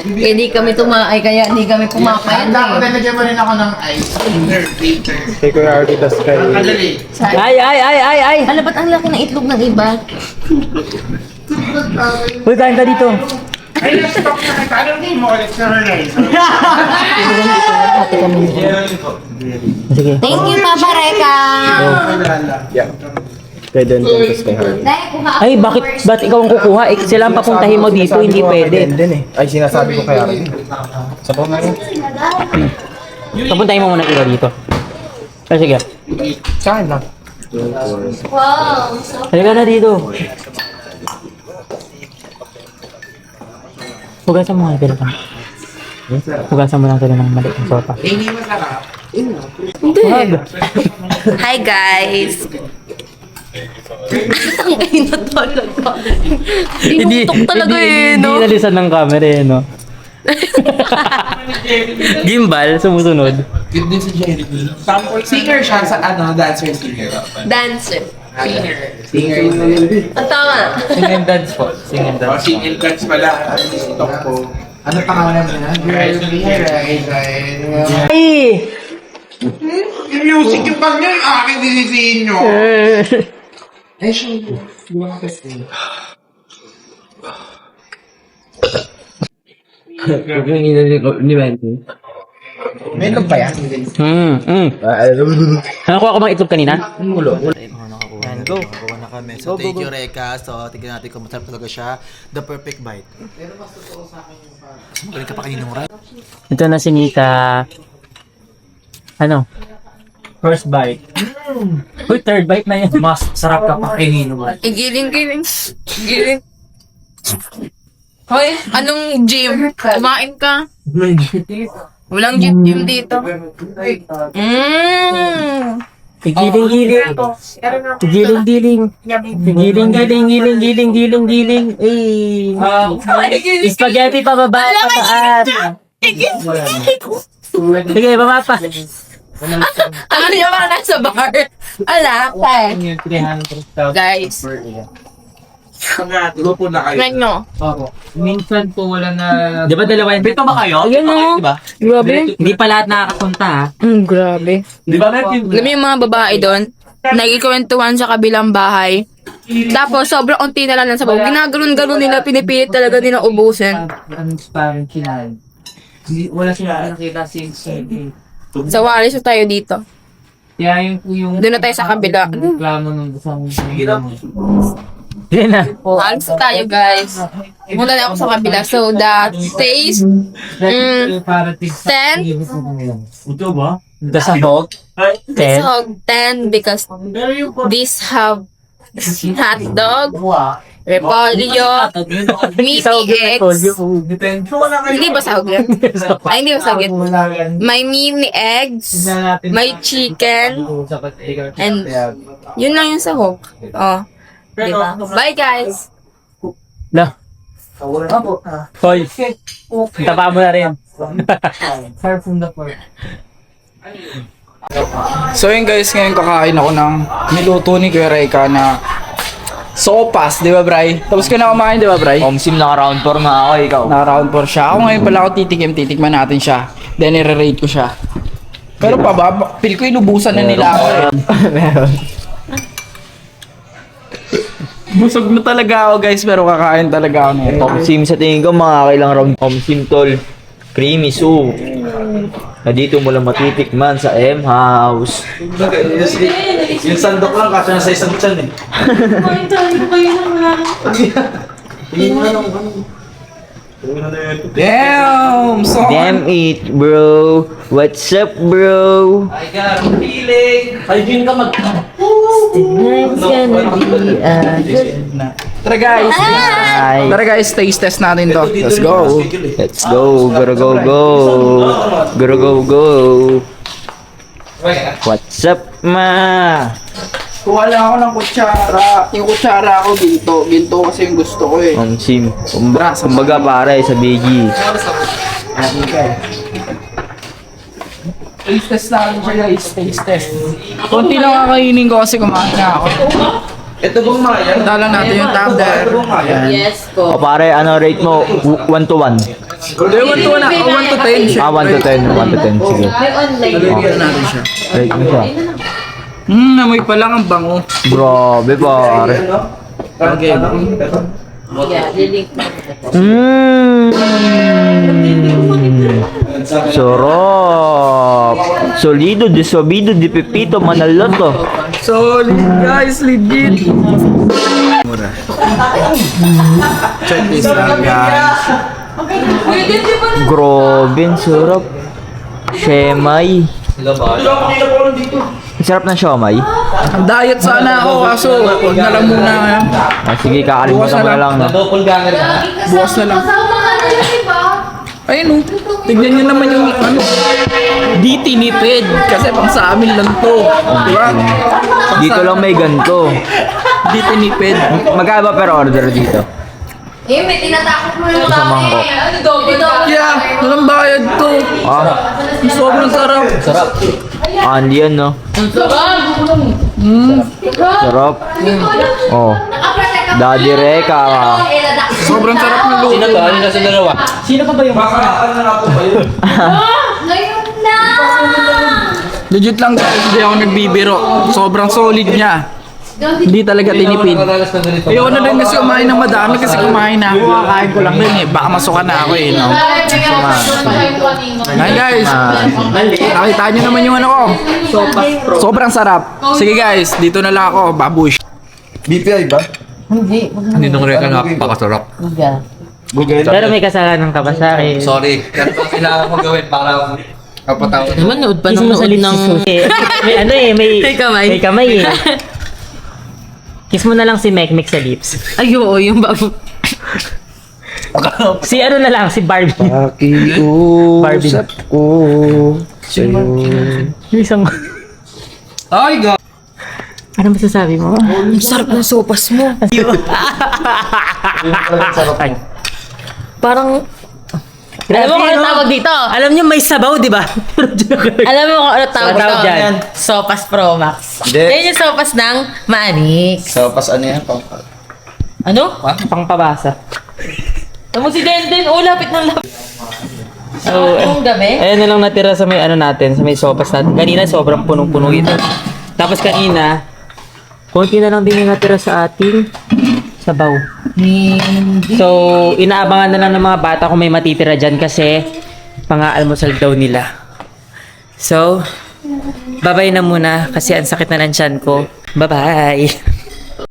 Hindi kami kaya hindi kami pumakayat. Dapat nalagyan mo rin ako ng ice. Later. Take ko yung Artidas kayo. Madali. Ay! Ano ba't ang laki ng itlog ng iba? Uy, kain ka dito. Ay, stop na kita. Anong game mo ulit sa rice? Sige. Thank you, Papa Reka. Yeah. Kay Denden, tapos kay Harvey. Ay, ba't ikaw ang kukuha? Eh, sila ang papuntahin mo dito, hindi pwede. Ay, sinasabi ko kay Harvey. Sa po nga yun. Papuntahin mo muna ikaw dito. Ay, sige. Sa akin lang. Wow. Halika na dito. Hugasan mo nga ito lang. Hugasan mo lang ito ng maliit ng sopa. Hindi masarap. Hi, guys. Ang ina talaga. Tinutok talaga Hindi nalisan ng camera eh, no? Gimbal, sumusunod. Good din si Jerry. Singer siya sa dancer singer. Dancer. Singer. Ang tama. Sing and dance po. Sing and dance. Singer dance pala. Stop po. Ano pangalan mo na? Right. Ay! Yung music yung pag yun, akin dinisihin nyo. Eh, siya. May itlog ba yan? Nakuha ko bang itlog kanina? And go. Nakakuha na kami. So, thank you, Reka. So, tignan natin kung masarap talaga siya. The perfect bite. Mas magaling ka pa kanina mo, right? Ito na si Nika. Ano? First bite. Uy, third bite na yan. Mas sarap ka pa kanina mo. Giling. Hoy, anong gym? Kumain ka? Walang gym dito. Giling. Spaghetti pa baba pa taas. Sige, baba pa. Ano yung mga nasa bar? Ala, guys. Lupo na kayo. Ano? Minsan po wala na... Di ba dalawa yun? Dito ba kayo? Ayan o. Di ba? Grabe. Hindi pa lahat nakakapunta ha. Grabe. Di ba? Alam mo yung mga babae doon, nagkikwentuhan sa kabilang bahay. Tapos, sobrang unti na lang ng sabaw. Ginaganon-ganon nila, pinipilit talaga nila ubusin. Wala sila nakita since So, alis na tayo dito. kaya yung Doon na tayo sa kabila. reklamo ng isang Yan na. Alis na tayo, guys. Muna na ako sa kabila. So, the taste, 10. Ito ba? The sahog? 10? Hog 10 because this have hot dog, repolyo, meaty eggs. Hindi ba sahog yan? Ay, hindi ba sahog yan? May mini eggs, may chicken, and yun lang yung sahog. Oh. Diba? Bye, guys! Na. Hoy. Tapa mo na rin. So yun guys, ngayon kakain ako ng niluto ni Kuya Reka na sopas, di ba Bray? Tapos ka na kumain, di ba Bray? Omsim na round 4 nga ako, ikaw. Na-round 4 siya. Ako ngayon pala ako titikman natin siya. Then i-rate ko siya. Pero pa ba, feel ko inubusan na nila ako eh. Meron. Busog na talaga ako guys, pero kakain talaga ako nito. Omsim sa tingin ko, mga kailang round omsim tol. Creamy soup. Na dito mo lang matitikman sa M-House. Yung sandok lang kasi nasa isang tiyan eh. Damn! So Damn it, bro. What's up, bro? I got a feeling. Hygiene ka mag... Tonight's gonna be a good Tara guys. Tara guys, taste test natin to. Let's go. Let's go. Gotta go, go. Gotta go, go. What's up, ma? Kuha lang ako ng kutsara. Yung kutsara ako ginto. Ginto kasi yung gusto ko eh. Ang sim. Kumbaga pare sa Biggie. Taste test natin siya guys. Taste test. Konti lang kakainin ko kasi kumain na ako. Ito bang mga yan? Dalang natin yung tumbler. Ayan. Yes po. O pare, ano rate mo? 1 to 1? Hindi, 1 to 1 na. 1 to 10 siya. 1 to 10. 1 to 10. Sige. May online. Nalagyan natin siya. Rate mo siya. Amoy pa lang ang bango. Grabe pare. Okay. Yeah, lilink mo. Sarap. Solido, de suabido, de pepito, manaloto. Solid guys, legit. Mura. Check this out guys. Grabe, ang sarap. Shemay. Ang sarap ng siomay. Diet sana ako kaso wag na lang muna. Ah, sige, kakalimutan mo na lang. No? Bukas na lang. Ayun oh. Tignan nyo naman yung ano. Di tinipid. Kasi pang sa amin lang to. Diba? Dito lang may ganito. Di tinipid. Magkano ba per order dito? Eh, may tinatakot mo yung Sa mangkok. Yeah, walang bayad to. Ah, Sobrang sarap. only yan, no? Sarap. Oh. Daddy Reka. Sobrang sarap ng luto. Ngayon na! Legit lang guys, hindi ako nagbibiro. Sobrang solid niya. Hindi talaga tinipid. Ayoko na rin kasi kumain ng madami kasi kumain na ako. Kakain ko lang rin eh. Baka masuka na ako eh. No? Ngayon guys, nakita nyo naman yung ano ko. Sobrang sarap. Sige guys, dito na lang ako. Babush. BPI ba? Ninong Reka napakasarap. Pero may kasalanan ka ba sa akin? Sorry. Yan ang kailangan mo gawin para kapatawad. Manood pa Kiss mo sa lips ng... may ano eh, may kamay. May kamay eh. Kiss mo na lang si Mekmek sa lips. Ay, oo, yung bago. Si ano na lang, si Barbie. Pakiusap ko sa'yo. Yung isang... Ay, God. Ano masasabi mo? Ang sarap ng sopas mo. Ay. Parang, Alam mo kung ano tawag dito? Alam niyo may sabaw, di ba? Alam mo kung ano tawag Ano tawag dito? dyan? Sopas Pro Max. Hindi. Yan yung sopas ng Manix. So, pas ano yan? Ano? Pangpabasa. Tamo si Denden. Oh, lapit ng lapit. So, Yung gabi? ayan na lang natira sa may ano natin, sa may sopas natin. Kanina sobrang punong-puno ito. Tapos kanina, konti na lang din yung natira sa ating sabaw. So, inaabangan na lang ng mga bata kung may matitira dyan kasi pang-aalmusal daw nila. So, bye-bye na muna kasi ang sakit na ng tiyan ko. Bye-bye!